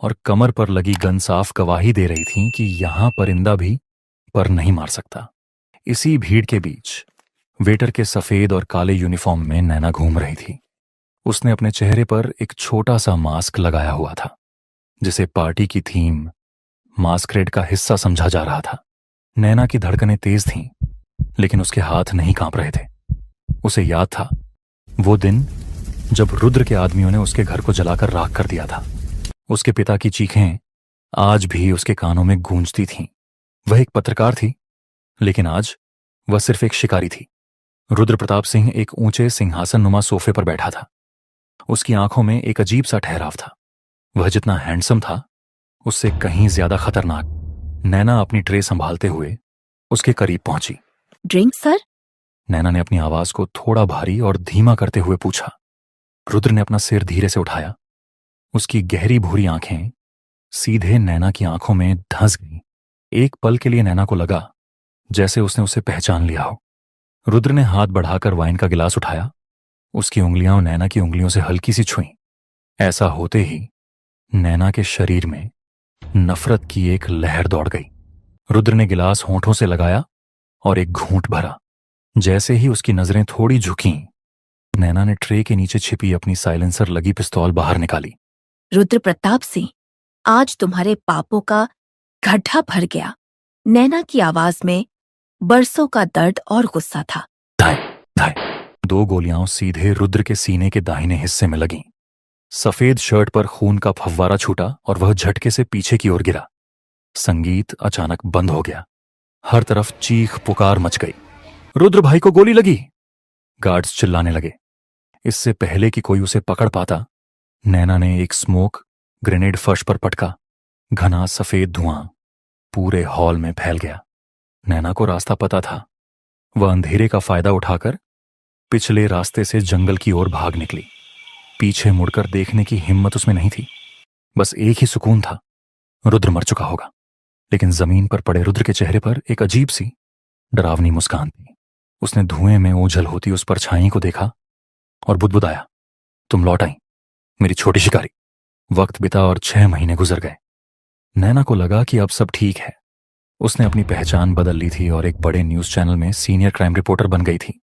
और कमर पर लगी गन साफ गवाही दे रही थी कि यहां परिंदा भी पर नहीं मार सकता। इसी भीड़ के बीच वेटर के सफेद और काले यूनिफॉर्म में नैना घूम रही थी। उसने अपने चेहरे पर एक छोटा सा मास्क लगाया हुआ था, जिसे पार्टी की थीम मास्करेड का हिस्सा समझा जा रहा था। नैना की धड़कनें तेज थीं, लेकिन उसके हाथ नहीं कांप रहे थे। उसे याद था वो दिन जब रुद्र के आदमियों ने उसके घर को जलाकर राख कर दिया था। उसके पिता की चीखें आज भी उसके कानों में गूंजती थीं। वह एक पत्रकार थी, लेकिन आज वह सिर्फ एक शिकारी थी। रुद्र प्रताप सिंह एक ऊंचे सिंहासन नुमा सोफे पर बैठा था। उसकी आंखों में एक अजीब सा ठहराव था। वह जितना हैंडसम था, उससे कहीं ज्यादा खतरनाक। नैना अपनी ट्रे संभालते हुए उसके करीब पहुंची। Drink sir? नैना ने अपनी आवाज को थोड़ा भारी और धीमा करते हुए पूछा। रुद्र ने अपना सिर धीरे से उठाया। उसकी गहरी भूरी आंखें सीधे नैना की आंखों में धंस गईं। एक पल के लिए नैना को लगा जैसे उसने उसे पहचान लिया हो। रुद्र ने हाथ बढ़ाकर वाइन का गिलास उठाया। उसकी उंगलियां नैना की उंगलियों से हल्की सी छुईं। ऐसा होते ही नैना के शरीर में नफरत की एक लहर दौड़ गई। रुद्र ने गिलास होंठों से लगाया और एक घूंट भरा। जैसे ही उसकी नजरें थोड़ी झुकीं, नैना ने ट्रे के नीचे छिपी अपनी साइलेंसर लगी पिस्तौल बाहर निकाली। रुद्र प्रताप सिंह, आज तुम्हारे पापों का गड्ढा भर गया। नैना की आवाज में बरसों का दर्द और गुस्सा था। धाय धाय 2 गोलियां सीधे रुद्र के सीने के दाहिने हिस्से में लगीं। सफेद शर्ट पर खून का फव्वारा छूटा और वह झटके से पीछे की ओर गिरा। संगीत अचानक बंद हो गया। हर तरफ चीख पुकार मच गई। रुद्र भाई को गोली लगी। गार्ड्स चिल्लाने लगे। इससे पहले कि कोई उसे पकड़ पाता, नैना ने एक स्मोक ग्रेनेड फर्श पर पटका। घना सफेद धुआं पूरे हॉल में फैल गया। नैना को रास्ता पता था। वह अंधेरे का फायदा उठाकर पिछले रास्ते से जंगल की ओर भाग निकली। पीछे मुड़कर देखने की हिम्मत उसमें नहीं थी। बस एक ही सुकून था, रुद्र मर चुका होगा। लेकिन जमीन पर पड़े रुद्र के चेहरे पर एक अजीब सी डरावनी मुस्कान थी। उसने धुएं में ओझल होती उस परछाई को देखा और बुदबुदाया, तुम लौट आई मेरी छोटी शिकारी। वक्त बिता और 6 महीने गुजर गए। नैना को लगा कि अब सब ठीक है। उसने अपनी पहचान बदल ली थी और एक बड़े न्यूज चैनल में सीनियर क्राइम रिपोर्टर बन गई थी।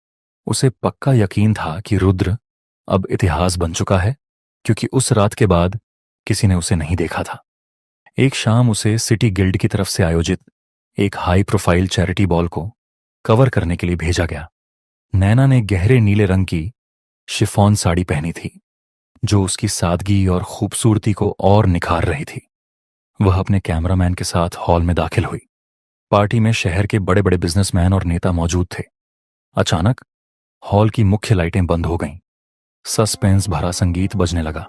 उसे पक्का यकीन था कि रुद्र अब इतिहास बन चुका है, क्योंकि उस रात के बाद किसी ने उसे नहीं देखा था। एक शाम उसे सिटी गिल्ड की तरफ से आयोजित एक हाई प्रोफाइल चैरिटी बॉल को कवर करने के लिए भेजा गया। नैना ने गहरे नीले रंग की शिफॉन साड़ी पहनी थी, जो उसकी सादगी और खूबसूरती को और निखार रही थी। वह अपने कैमरामैन के साथ हॉल में दाखिल हुई। पार्टी में शहर के बड़े बड़े बिजनेसमैन और नेता मौजूद थे। अचानक हॉल की मुख्य लाइटें बंद हो गईं। सस्पेंस भरा संगीत बजने लगा।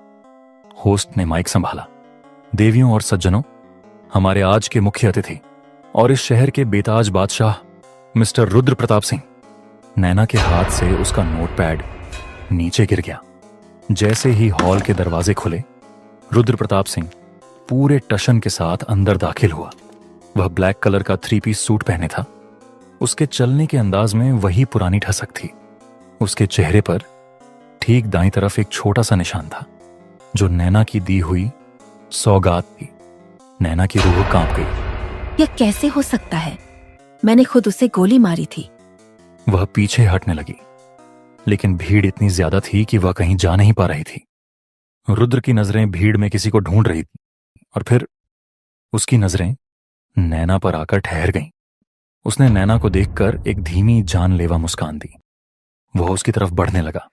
होस्ट ने माइक संभाला, देवियों और सज्जनों, हमारे आज के मुख्य अतिथि और इस शहर के बेताज बादशाह मिस्टर रुद्र प्रताप सिंह। नैना के हाथ से उसका नोटपैड नीचे गिर गया। जैसे ही हॉल के दरवाजे खुले, रुद्र प्रताप सिंह पूरे टशन के साथ अंदर दाखिल हुआ। वह ब्लैक कलर का 3 पीस सूट पहने था। उसके चलने के अंदाज में वही पुरानी ठसक थी। उसके चेहरे पर ठीक दाईं तरफ एक छोटा सा निशान था, जो नैना की दी हुई सौगात थी। नैना की रूह कांप गई। यह कैसे हो सकता है? मैंने खुद उसे गोली मारी थी। वह पीछे हटने लगी, लेकिन भीड़ इतनी ज्यादा थी कि वह कहीं जा नहीं पा रही थी। रुद्र की नजरें भीड़ में किसी को ढूंढ रही थी और फिर उसकी नजरें नैना पर आकर ठहर गईं। उसने नैना को देखकर एक धीमी जानलेवा मुस्कान दी। वह उसकी तरफ बढ़ने लगा।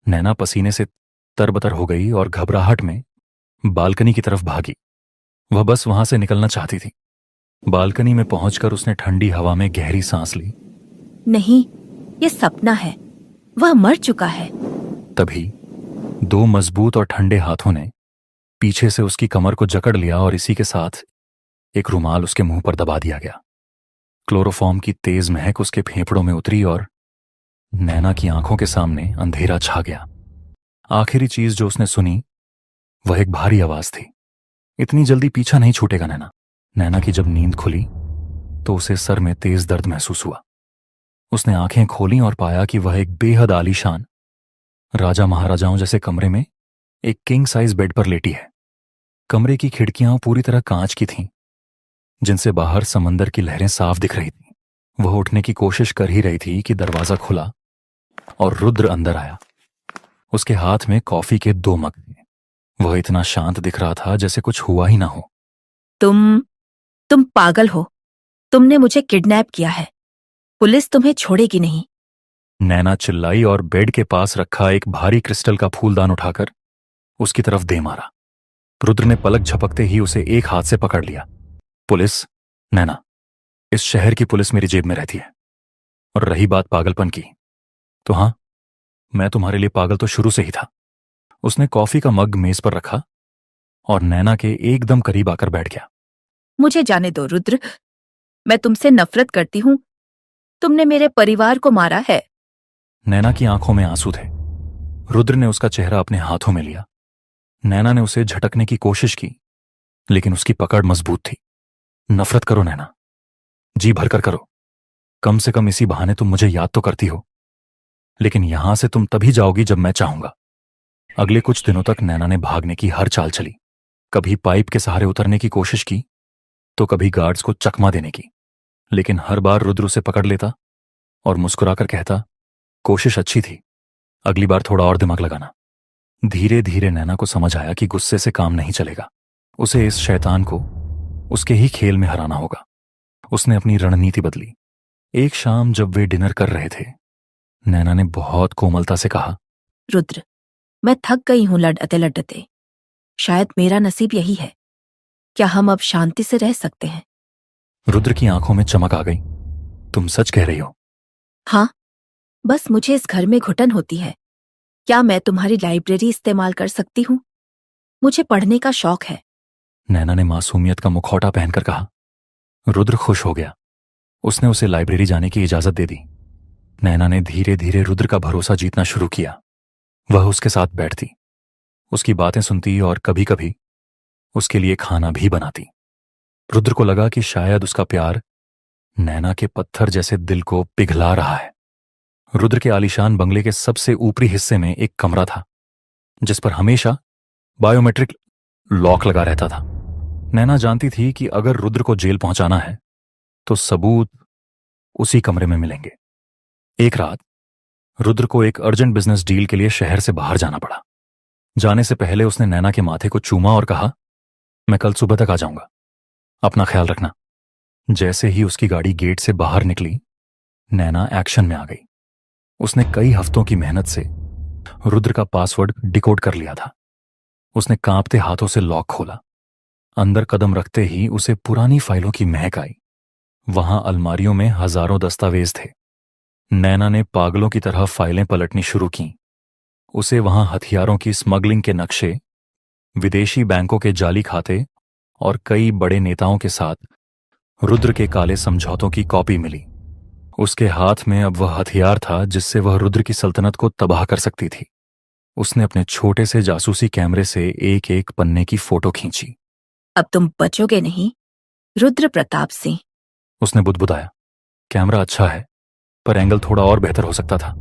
नैना पसीने से तरबतर हो गई और घबराहट में बालकनी की तरफ भागी। वह बस वहां से निकलना चाहती थी। बालकनी में पहुंचकर उसने ठंडी हवा में गहरी सांस ली। नहीं, यह सपना है। वह मर चुका है। तभी 2 मजबूत और ठंडे हाथों ने पीछे से उसकी कमर को जकड़ लिया और इसी के साथ एक रुमाल उसके मुंह पर दबा दिया गया। क्लोरोफॉर्म की तेज महक उसके फेफड़ों में उतरी और नैना की आंखों के सामने अंधेरा छा गया। आखिरी चीज जो उसने सुनी वह एक भारी आवाज थी, इतनी जल्दी पीछा नहीं छूटेगा नैना। नैना की जब नींद खुली तो उसे सर में तेज दर्द महसूस हुआ। उसने आंखें खोलीं और पाया कि वह एक बेहद आलीशान राजा महाराजाओं जैसे कमरे में एक किंग साइज बेड पर लेटी है। कमरे की खिड़कियां पूरी तरह कांच की थीं, जिनसे बाहर समंदर की लहरें साफ दिख रही थीं। वह उठने की कोशिश कर ही रही थी कि दरवाजा खुला और रुद्र अंदर आया। उसके हाथ में कॉफी के 2 मग थे। वह इतना शांत दिख रहा था जैसे कुछ हुआ ही ना हो। तुम पागल हो। तुमने मुझे किडनैप किया है। पुलिस तुम्हें छोड़ेगी नहीं। नैना चिल्लाई और बेड के पास रखा एक भारी क्रिस्टल का फूलदान उठाकर उसकी तरफ दे मारा। रुद्र ने पलक झपकते ही उसे एक हाथ से पकड़ लिया। पुलिस? नैना, इस शहर की पुलिस मेरी जेब में रहती है। और रही बात पागलपन की, तो हां, मैं तुम्हारे लिए पागल तो शुरू से ही था। उसने कॉफी का मग मेज पर रखा और नैना के एकदम करीब आकर बैठ गया। मुझे जाने दो रुद्र, मैं तुमसे नफरत करती हूं। तुमने मेरे परिवार को मारा है। नैना की आंखों में आंसू थे। रुद्र ने उसका चेहरा अपने हाथों में लिया। नैना ने उसे झटकने की कोशिश की, लेकिन उसकी पकड़ मजबूत थी। नफरत करो नैना, जी भरकर करो। कम से कम इसी बहाने तुम मुझे याद तो करती हो। लेकिन यहां से तुम तभी जाओगी जब मैं चाहूंगा। अगले कुछ दिनों तक नैना ने भागने की हर चाल चली। कभी पाइप के सहारे उतरने की कोशिश की, तो कभी गार्ड्स को चकमा देने की, लेकिन हर बार रुद्र उसे पकड़ लेता और मुस्कुराकर कहता, कोशिश अच्छी थी, अगली बार थोड़ा और दिमाग लगाना। धीरे धीरे नैना को समझ आया कि गुस्से से काम नहीं चलेगा। उसे इस शैतान को उसके ही खेल में हराना होगा। उसने अपनी रणनीति बदली। एक शाम जब वे डिनर कर रहे थे, नैना ने बहुत कोमलता से कहा, रुद्र, मैं थक गई हूं लड़ते लड़ते। शायद मेरा नसीब यही है। क्या हम अब शांति से रह सकते हैं? रुद्र की आंखों में चमक आ गई। तुम सच कह रही हो? हाँ, बस मुझे इस घर में घुटन होती है। क्या मैं तुम्हारी लाइब्रेरी इस्तेमाल कर सकती हूँ? मुझे पढ़ने का शौक है। नैना ने मासूमियत का मुखौटा पहनकर कहा। रुद्र खुश हो गया। उसने उसे लाइब्रेरी जाने की इजाजत दे दी। नैना ने धीरे धीरे रुद्र का भरोसा जीतना शुरू किया। वह उसके साथ बैठती, उसकी बातें सुनती और कभी कभी उसके लिए खाना भी बनाती। रुद्र को लगा कि शायद उसका प्यार नैना के पत्थर जैसे दिल को पिघला रहा है। रुद्र के आलीशान बंगले के सबसे ऊपरी हिस्से में एक कमरा था जिस पर हमेशा बायोमेट्रिक लॉक लगा रहता था। नैना जानती थी कि अगर रुद्र को जेल पहुंचाना है तो सबूत उसी कमरे में मिलेंगे। एक रात रुद्र को एक अर्जेंट बिजनेस डील के लिए शहर से बाहर जाना पड़ा। जाने से पहले उसने नैना के माथे को चूमा और कहा, मैं कल सुबह तक आ जाऊंगा, अपना ख्याल रखना। जैसे ही उसकी गाड़ी गेट से बाहर निकली, नैना एक्शन में आ गई। उसने कई हफ्तों की मेहनत से रुद्र का पासवर्ड डिकोड कर लिया था। उसने कांपते हाथों से लॉक खोला। अंदर कदम रखते ही उसे पुरानी फाइलों की महक आई। वहां अलमारियों में हजारों दस्तावेज थे। नैना ने पागलों की तरह फाइलें पलटनी शुरू की। उसे वहां हथियारों की स्मगलिंग के नक्शे, विदेशी बैंकों के जाली खाते और कई बड़े नेताओं के साथ रुद्र के काले समझौतों की कॉपी मिली। उसके हाथ में अब वह हथियार था जिससे वह रुद्र की सल्तनत को तबाह कर सकती थी। उसने अपने छोटे से जासूसी कैमरे से एक एक पन्ने की फोटो खींची। अब तुम बचोगे नहीं, रुद्र प्रताप सिंह। उसने बुदबुदाया। कैमरा अच्छा है, पर एंगल थोड़ा और बेहतर हो सकता था।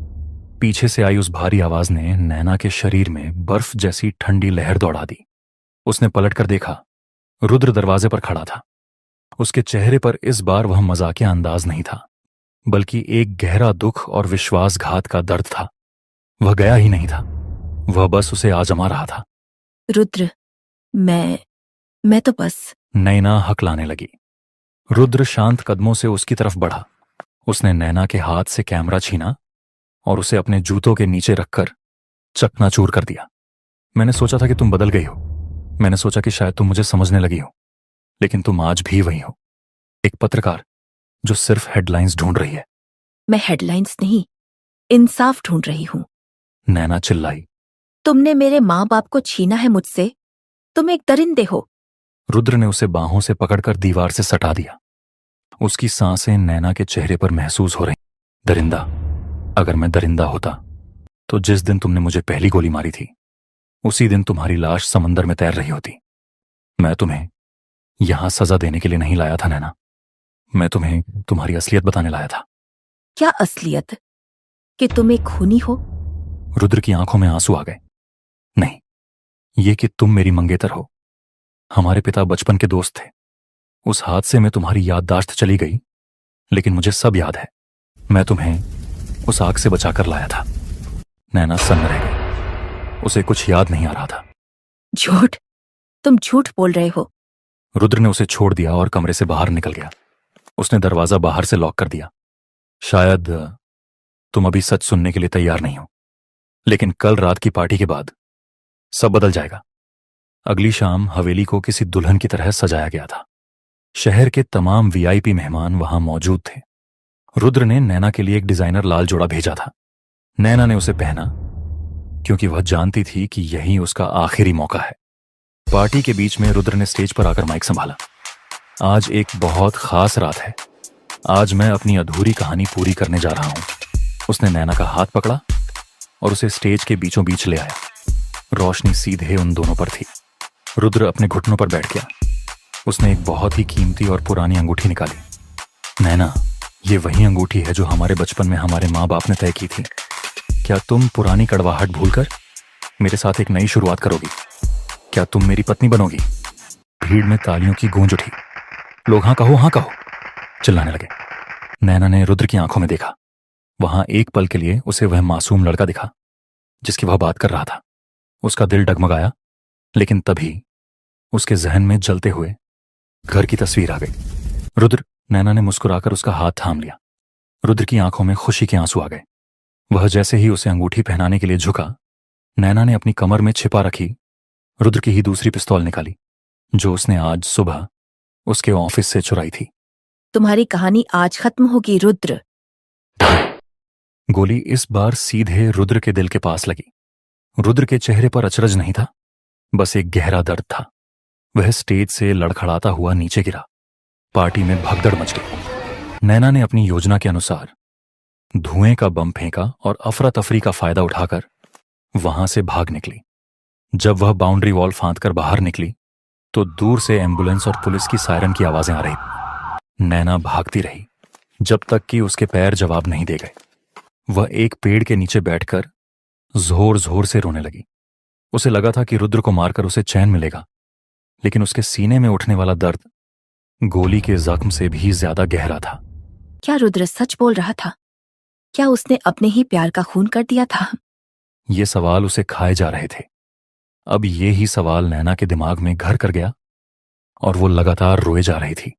पीछे से आई उस भारी आवाज ने नैना के शरीर में बर्फ जैसी ठंडी लहर दौड़ा दी। उसने पलटकर देखा। रुद्र दरवाजे पर खड़ा था। उसके चेहरे पर इस बार वह मजाकिया अंदाज नहीं था, बल्कि एक गहरा दुख और विश्वासघात का दर्द था। वह गया ही नहीं था, वह बस उसे आजमा रहा था। रुद्र, मैं तो बस। नैना हकलाने लगी। रुद्र शांत कदमों से उसकी तरफ बढ़ा। उसने नैना के हाथ से कैमरा छीना और उसे अपने जूतों के नीचे रखकर चकनाचूर कर दिया। मैंने सोचा था कि तुम बदल गई हो। मैंने सोचा कि शायद तुम मुझे समझने लगी हो, लेकिन तुम आज भी वही हो, एक पत्रकार जो सिर्फ हेडलाइंस ढूंढ रही है। मैं हेडलाइंस नहीं, इंसाफ ढूंढ रही हूं। नैना चिल्लाई। तुमने मेरे माँ बाप को छीना है मुझसे। तुम एक दरिंदे हो। रुद्र ने उसे बाहों से पकड़कर दीवार से सटा दिया। उसकी सांसें नैना के चेहरे पर महसूस हो रही। दरिंदा? अगर मैं दरिंदा होता तो जिस दिन तुमने मुझे पहली गोली मारी थी उसी दिन तुम्हारी लाश समंदर में तैर रही होती। मैं तुम्हें यहां सजा देने के लिए नहीं लाया था नैना, मैं तुम्हें तुम्हारी असलियत बताने लाया था। क्या असलियत? कि तुम एक खूनी हो? रुद्र की आंखों में आंसू आ गए। नहीं, ये कि तुम मेरी मंगेतर हो। हमारे पिता बचपन के दोस्त थे। उस हादसे में तुम्हारी याददाश्त चली गई, लेकिन मुझे सब याद है। मैं तुम्हें उस आग से बचाकर लाया था। नैना सन्न रह गई। उसे कुछ याद नहीं आ रहा था। झूठ। तुम झूठ बोल रहे हो। रुद्र ने उसे छोड़ दिया और कमरे से बाहर निकल गया। उसने दरवाजा बाहर से लॉक कर दिया। शायद तुम अभी सच सुनने के लिए तैयार नहीं हो, लेकिन कल रात की पार्टी के बाद सब बदल जाएगा। अगली शाम हवेली को किसी दुल्हन की तरह सजाया गया था। शहर के तमाम वीआईपी मेहमान वहां मौजूद थे। रुद्र ने नैना के लिए एक डिजाइनर लाल जोड़ा भेजा था। नैना ने उसे पहना क्योंकि वह जानती थी कि यही उसका आखिरी मौका है। पार्टी के बीच में रुद्र ने स्टेज पर आकर माइक संभाला। आज एक बहुत खास रात है। आज मैं अपनी अधूरी कहानी पूरी करने जा रहा हूं। उसने नैना का हाथ पकड़ा और उसे स्टेज के बीचों बीच ले आया। रोशनी सीधे उन दोनों पर थी। रुद्र अपने घुटनों पर बैठ गया। उसने एक बहुत ही कीमती और पुरानी अंगूठी निकाली। नैना, ये वही अंगूठी है जो हमारे बचपन में हमारे माँ बाप ने तय की थी। क्या तुम पुरानी कड़वाहट भूलकर मेरे साथ एक नई शुरुआत करोगी? क्या तुम मेरी पत्नी बनोगी? भीड़ में तालियों की गूंज उठी। लोग हाँ कहो चिल्लाने लगे। नैना ने रुद्र की आंखों में देखा। वहां एक पल के लिए उसे वह मासूम लड़का दिखा जिसकी वह बात कर रहा था। उसका दिल डगमगाया, लेकिन तभी उसके जहन में जलते हुए घर की तस्वीर आ गई। रुद्र। नैना ने मुस्कुराकर उसका हाथ थाम लिया। रुद्र की आंखों में खुशी के आंसू आ गए। वह जैसे ही उसे अंगूठी पहनाने के लिए झुका, नैना ने अपनी कमर में छिपा रखी रुद्र की ही दूसरी पिस्तौल निकाली, जो उसने आज सुबह उसके ऑफिस से चुराई थी। तुम्हारी कहानी आज खत्म होगी रुद्र। गोली इस बार सीधे रुद्र के दिल के पास लगी। रुद्र के चेहरे पर अचरज नहीं था, बस एक गहरा दर्द था। वह स्टेज से लड़खड़ाता हुआ नीचे गिरा। पार्टी में भगदड़ मच गई। नैना ने अपनी योजना के अनुसार धुएं का बम फेंका और अफरा तफरी का फायदा उठाकर वहां से भाग निकली। जब वह बाउंड्री वॉल फांदकर बाहर निकली तो दूर से एम्बुलेंस और पुलिस की सायरन की आवाजें आ रही। नैना भागती रही जब तक कि उसके पैर जवाब नहीं दे गए। वह एक पेड़ के नीचे बैठकर जोर जोर से रोने लगी। उसे लगा था कि रुद्र को मारकर उसे चैन मिलेगा, लेकिन उसके सीने में उठने वाला दर्द गोली के जख्म से भी ज्यादा गहरा था। क्या रुद्र सच बोल रहा था? क्या उसने अपने ही प्यार का खून कर दिया था? ये सवाल उसे खाए जा रहे थे। अब ये ही सवाल नैना के दिमाग में घर कर गया और वो लगातार रोए जा रही थी।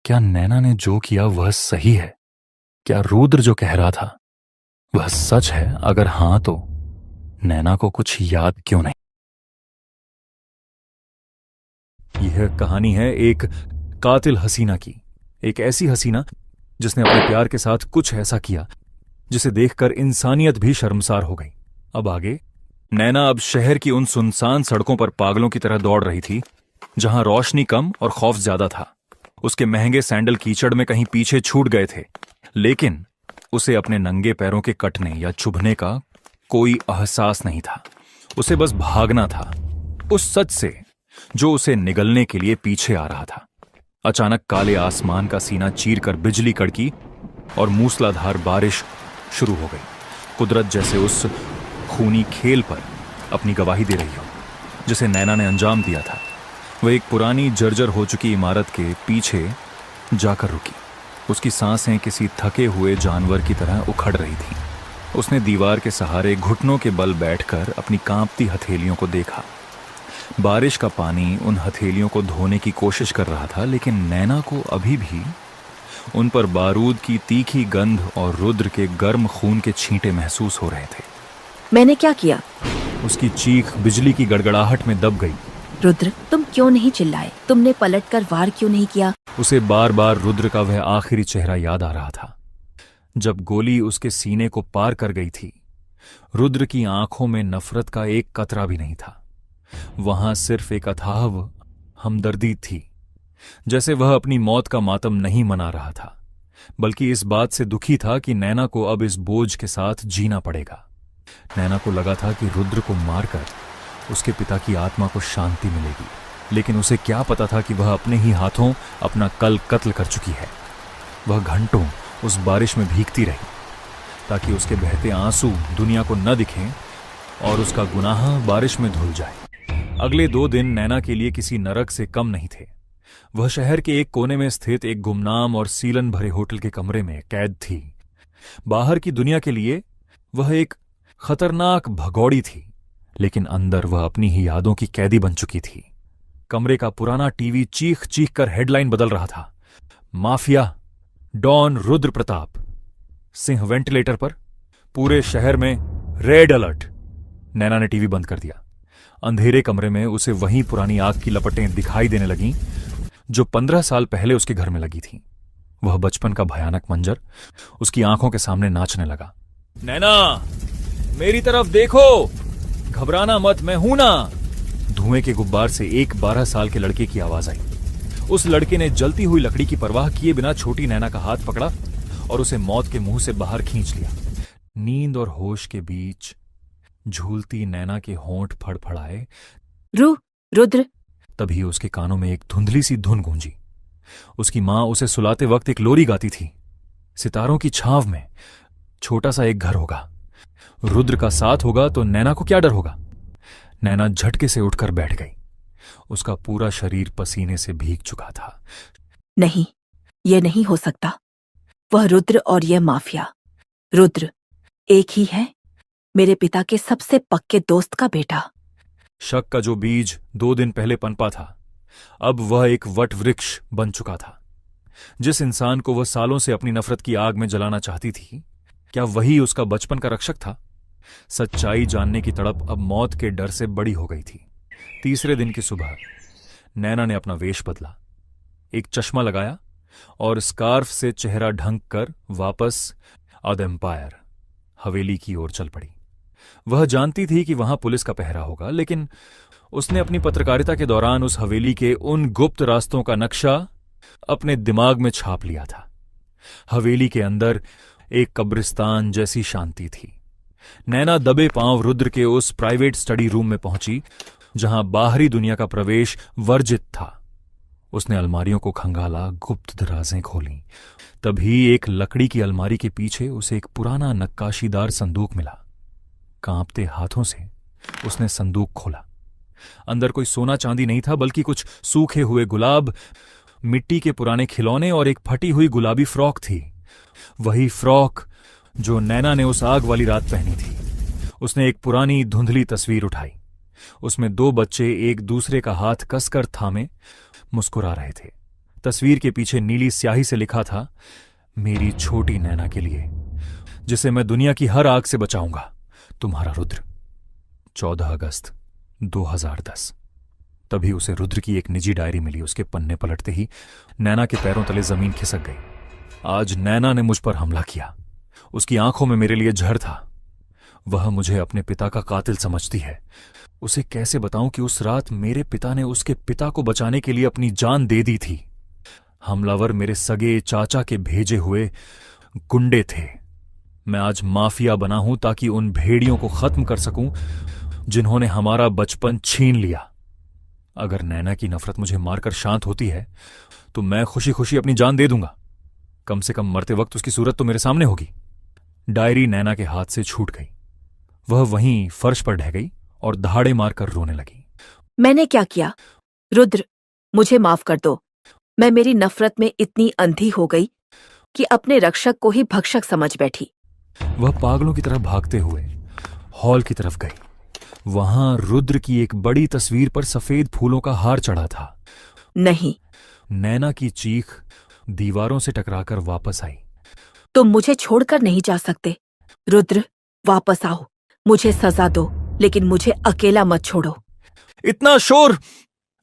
क्या नैना ने जो किया वह सही है? क्या रुद्र जो कह रहा था वह सच है? अगर हां तो नैना को कुछ याद क्यों नहीं? यह कहानी है एक कातिल हसीना की। एक ऐसी हसीना जिसने अपने प्यार के साथ कुछ ऐसा किया जिसे देखकर इंसानियत भी शर्मसार हो गई। अब आगे नैना अब शहर की उन सुनसान सड़कों पर पागलों की तरह दौड़ रही थी जहां रोशनी कम और खौफ ज्यादा था। उसके महंगे सैंडल कीचड़ में कहीं पीछे छूट गए थे, लेकिन उसे अपने नंगे पैरों के कटने या चुभने का कोई एहसास नहीं था। उसे बस भागना था उस सच से जो उसे निगलने के लिए पीछे आ रहा था। अचानक काले आसमान का सीना चीरकर बिजली कड़की और मूसलाधार बारिश शुरू हो गई। कुदरत जैसे उस खूनी खेल पर अपनी गवाही दे रही हो जिसे नैना ने अंजाम दिया था। वह एक पुरानी जर्जर हो चुकी इमारत के पीछे जाकर रुकी। उसकी सांसें किसी थके हुए जानवर की तरह उखड़ रही थीं। उसने दीवार के सहारे घुटनों के बल बैठकर अपनी कांपती हथेलियों को देखा। बारिश का पानी उन हथेलियों को धोने की कोशिश कर रहा था, लेकिन नैना को अभी भी उन पर बारूद की तीखी गंध और रुद्र के गर्म खून के छींटे महसूस हो रहे थे। मैंने क्या किया? उसकी चीख बिजली की गड़गड़ाहट में दब गई। रुद्र, तुम क्यों नहीं चिल्लाए? तुमने पलटकर वार क्यों नहीं किया? उसे बार बार रुद्र का वह आखिरी चेहरा याद आ रहा था जब गोली उसके सीने को पार कर गई थी। रुद्र की आंखों में नफरत का एक कतरा भी नहीं था। वहां सिर्फ एक अथाह हमदर्दी थी, जैसे वह अपनी मौत का मातम नहीं मना रहा था, बल्कि इस बात से दुखी था कि नैना को अब इस बोझ के साथ जीना पड़ेगा। नैना को लगा था कि रुद्र को मारकर उसके पिता की आत्मा को शांति मिलेगी, लेकिन उसे क्या पता था कि वह अपने ही हाथों अपना कल कत्ल कर चुकी है। वह घंटों उस बारिश में भीगती रही ताकि उसके बहते आंसू दुनिया को न दिखें और उसका गुनाह बारिश में धुल जाए। अगले 2 दिन नैना के लिए किसी नरक से कम नहीं थे। वह शहर के एक कोने में स्थित एक गुमनाम और सीलन भरे होटल के कमरे में कैद थी। बाहर की दुनिया के लिए वह एक खतरनाक भगौड़ी थी, लेकिन अंदर वह अपनी ही यादों की कैदी बन चुकी थी। कमरे का पुराना टीवी चीख चीख कर हेडलाइन बदल रहा था। Mafia don Rudra Pratap Singh ventilator पर, पूरे शहर में रेड अलर्ट। नैना ने टीवी बंद कर दिया। अंधेरे कमरे में उसे वहीं पुरानी आग की लपटें दिखाई देने लगीं जो 15 साल पहले उसके घर में लगी थीं। वह बचपन का भयानक मंजर उसकी आंखों के सामने नाचने लगा। नैना, मेरी तरफ देखो, घबराना मत, मैं हूं ना। धुएं के गुब्बार से एक 12 साल के लड़के की आवाज आई। उस लड़के ने जलती हुई लकड़ी की परवाह किए बिना छोटी नैना का हाथ पकड़ा और उसे मौत के मुंह से बाहर खींच लिया। नींद और होश के बीच झूलती नैना के होंठ फड़फड़ाए। रुद्र। तभी उसके कानों में एक धुंधली सी धुन गूंजी। उसकी मां उसे सुलाते वक्त एक लोरी गाती थी। सितारों की छांव में छोटा सा एक घर होगा, रुद्र का साथ होगा तो नैना को क्या डर होगा। नैना झटके से उठकर बैठ गई। उसका पूरा शरीर पसीने से भीग चुका था। नहीं, यह नहीं हो सकता। वह रुद्र और यह माफिया। रुद्र एक ही है, मेरे पिता के सबसे पक्के दोस्त का बेटा। शक का जो बीज 2 दिन पहले पनपा था, अब वह एक वट वृक्ष बन चुका था। जिस इंसान को वह सालों से अपनी नफरत की आग में जलाना चाहती थी, क्या वही उसका बचपन का रक्षक था? सच्चाई जानने की तड़प अब मौत के डर से बड़ी हो गई थी। तीसरे दिन की सुबह नैना ने अपना वेश बदला, एक चश्मा लगाया और स्कार्फ से चेहरा ढंक कर वापस द एम्पायर हवेली की ओर चल पड़ी। वह जानती थी कि वहां पुलिस का पहरा होगा, लेकिन उसने अपनी पत्रकारिता के दौरान उस हवेली के उन गुप्त रास्तों का नक्शा अपने दिमाग में छाप लिया था। हवेली के अंदर एक कब्रिस्तान जैसी शांति थी। नैना दबे पांव रुद्र के उस प्राइवेट स्टडी रूम में पहुंची जहां बाहरी दुनिया का प्रवेश वर्जित था। उसने अलमारियों को खंगाला, गुप्त दराजें खोलीं। तभी एक लकड़ी की अलमारी के पीछे उसे एक पुराना नक्काशीदार संदूक मिला। कांपते हाथों से उसने संदूक खोला। अंदर कोई सोना चांदी नहीं था, बल्कि कुछ सूखे हुए गुलाब, मिट्टी के पुराने खिलौने और एक फटी हुई गुलाबी फ्रॉक थी। वही फ्रॉक जो नैना ने उस आग वाली रात पहनी थी। उसने एक पुरानी धुंधली तस्वीर उठाई। उसमें दो बच्चे एक दूसरे का हाथ कसकर थामे मुस्कुरा रहे थे। तस्वीर के पीछे नीली स्याही से लिखा था, मेरी छोटी नैना के लिए, जिसे मैं दुनिया की हर आग से बचाऊंगा, तुम्हारा रुद्र। 14 अगस्त 2010। तभी उसे रुद्र की एक निजी डायरी मिली। उसके पन्ने पलटते ही नैना के पैरों तले जमीन खिसक गई। आज नैना ने मुझ पर हमला किया। उसकी आंखों में मेरे लिए जहर था। वह मुझे अपने पिता का कातिल समझती है। उसे कैसे बताऊं कि उस रात मेरे पिता ने उसके पिता को बचाने के लिए अपनी जान दे दी थी। हमलावर मेरे सगे चाचा के भेजे हुए गुंडे थे। मैं आज माफिया बना हूं ताकि उन भेड़ियों को खत्म कर सकूं जिन्होंने हमारा बचपन छीन लिया। अगर नैना की नफरत मुझे मारकर शांत होती है तो मैं खुशी खुशी अपनी जान दे दूंगा। कम से कम मरते वक्त उसकी सूरत तो मेरे सामने होगी। डायरी नैना के हाथ से छूट गई। वह वहीं फर्श पर ढह गई और दहाड़े मारकर रोने लगी। मैंने क्या किया? रुद्र, मुझे माफ कर दो। मैं मेरी नफरत में इतनी अंधी हो गई कि अपने रक्षक को ही भक्षक समझ बैठी। वह पागलों की तरह भागते हुए हॉल की तरफ गई। वहां रुद्र की एक बड़ी तस्वीर पर सफेद फूलों का हार चढ़ा था। नहीं, नैना की चीख दीवारों से टकराकर वापस आई। तुम मुझे छोड़कर नहीं जा सकते। रुद्र, वापस आओ। मुझे सजा दो, लेकिन मुझे अकेला मत छोड़ो। इतना शोर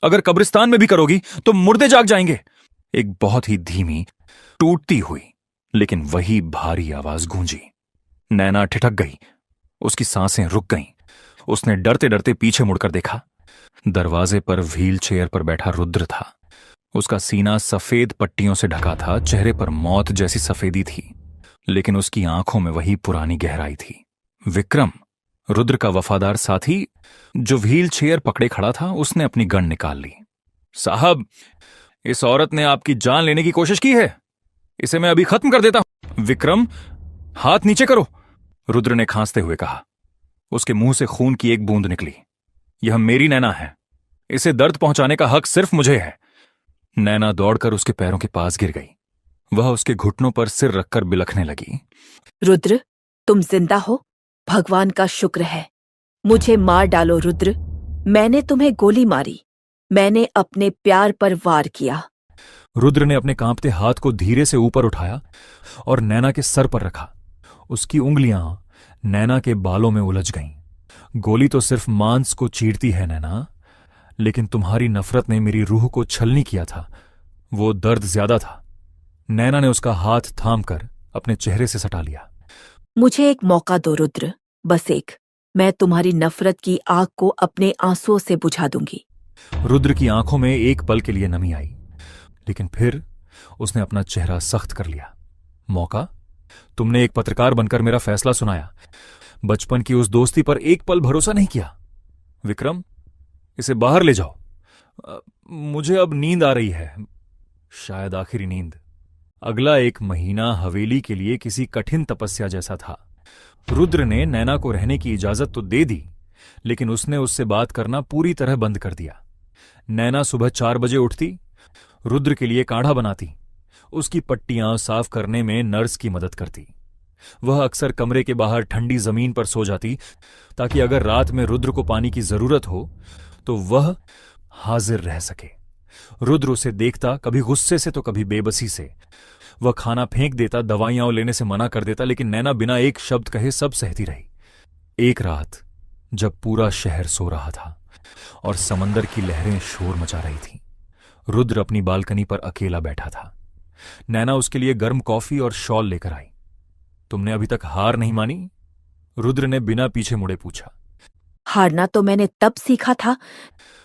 अगर कब्रिस्तान में भी करोगी तो मुर्दे जाग जाएंगे। एक बहुत ही धीमी, टूटती हुई लेकिन वही भारी आवाज गूंजी। नैना ठिठक गई। उसकी सांसें रुक गईं। उसने डरते डरते पीछे मुड़कर देखा। दरवाजे पर व्हील चेयर पर बैठा रुद्र था। उसका सीना सफेद पट्टियों से ढका था। चेहरे पर मौत जैसी सफेदी थी, लेकिन उसकी आंखों में वही पुरानी गहराई थी। विक्रम, रुद्र का वफादार साथी जो व्हील चेयर पकड़े खड़ा था, उसने अपनी गन निकाल ली। साहब, इस औरत ने आपकी जान लेने की कोशिश की है। इसे मैं अभी खत्म कर देता हूं। विक्रम, हाथ नीचे करो, रुद्र ने खांसते हुए कहा। उसके मुंह से खून की एक बूंद निकली। यह मेरी नैना है। इसे दर्द पहुंचाने का हक सिर्फ मुझे है। नैना दौड़कर उसके पैरों के पास गिर गई। वह उसके घुटनों पर सिर रखकर बिलखने लगी। रुद्र, तुम जिंदा हो, भगवान का शुक्र है। मुझे मार डालो रुद्र। मैंने तुम्हें गोली मारी। मैंने अपने प्यार पर वार किया। रुद्र ने अपने कांपते हाथ को धीरे से ऊपर उठाया और नैना के सर पर रखा। उसकी उंगलियां नैना के बालों में उलझ गईं। गोली तो सिर्फ मांस को चीरती है नैना, लेकिन तुम्हारी नफरत ने मेरी रूह को छलनी किया था। वो दर्द ज्यादा था। नैना ने उसका हाथ थामकर अपने चेहरे से सटा लिया। मुझे एक मौका दो रुद्र, बस एक। मैं तुम्हारी नफरत की आग को अपने आंसुओं से बुझा दूंगी। रुद्र की आंखों में एक पल के लिए नमी आई, लेकिन फिर उसने अपना चेहरा सख्त कर लिया। मौका? तुमने एक पत्रकार बनकर मेरा फैसला सुनाया। बचपन की उस दोस्ती पर एक पल भरोसा नहीं किया। विक्रम, इसे बाहर ले जाओ। मुझे अब नींद आ रही है, शायद आखिरी नींद। अगला एक महीना हवेली के लिए किसी कठिन तपस्या जैसा था। रुद्र ने नैना को रहने की इजाजत तो दे दी, लेकिन उसने उससे बात करना पूरी तरह बंद कर दिया। नैना सुबह 4 बजे उठती, रुद्र के लिए काढ़ा बनाती, उसकी पट्टियां साफ करने में नर्स की मदद करती। वह अक्सर कमरे के बाहर ठंडी जमीन पर सो जाती, ताकि अगर रात में रुद्र को पानी की जरूरत हो तो वह हाजिर रह सके। रुद्र उसे देखता, कभी गुस्से से तो कभी बेबसी से। वह खाना फेंक देता, दवाइयां लेने से मना कर देता, लेकिन नैना बिना एक शब्द कहे सब सहती रही। एक रात जब पूरा शहर सो रहा था और समंदर की लहरें शोर मचा रही थीं, रुद्र अपनी बालकनी पर अकेला बैठा था। नैना उसके लिए गर्म कॉफी और शॉल लेकर आई। तुमने अभी तक हार नहीं मानी? रुद्र ने बिना पीछे मुड़े पूछा। हारना तो मैंने तब सीखा था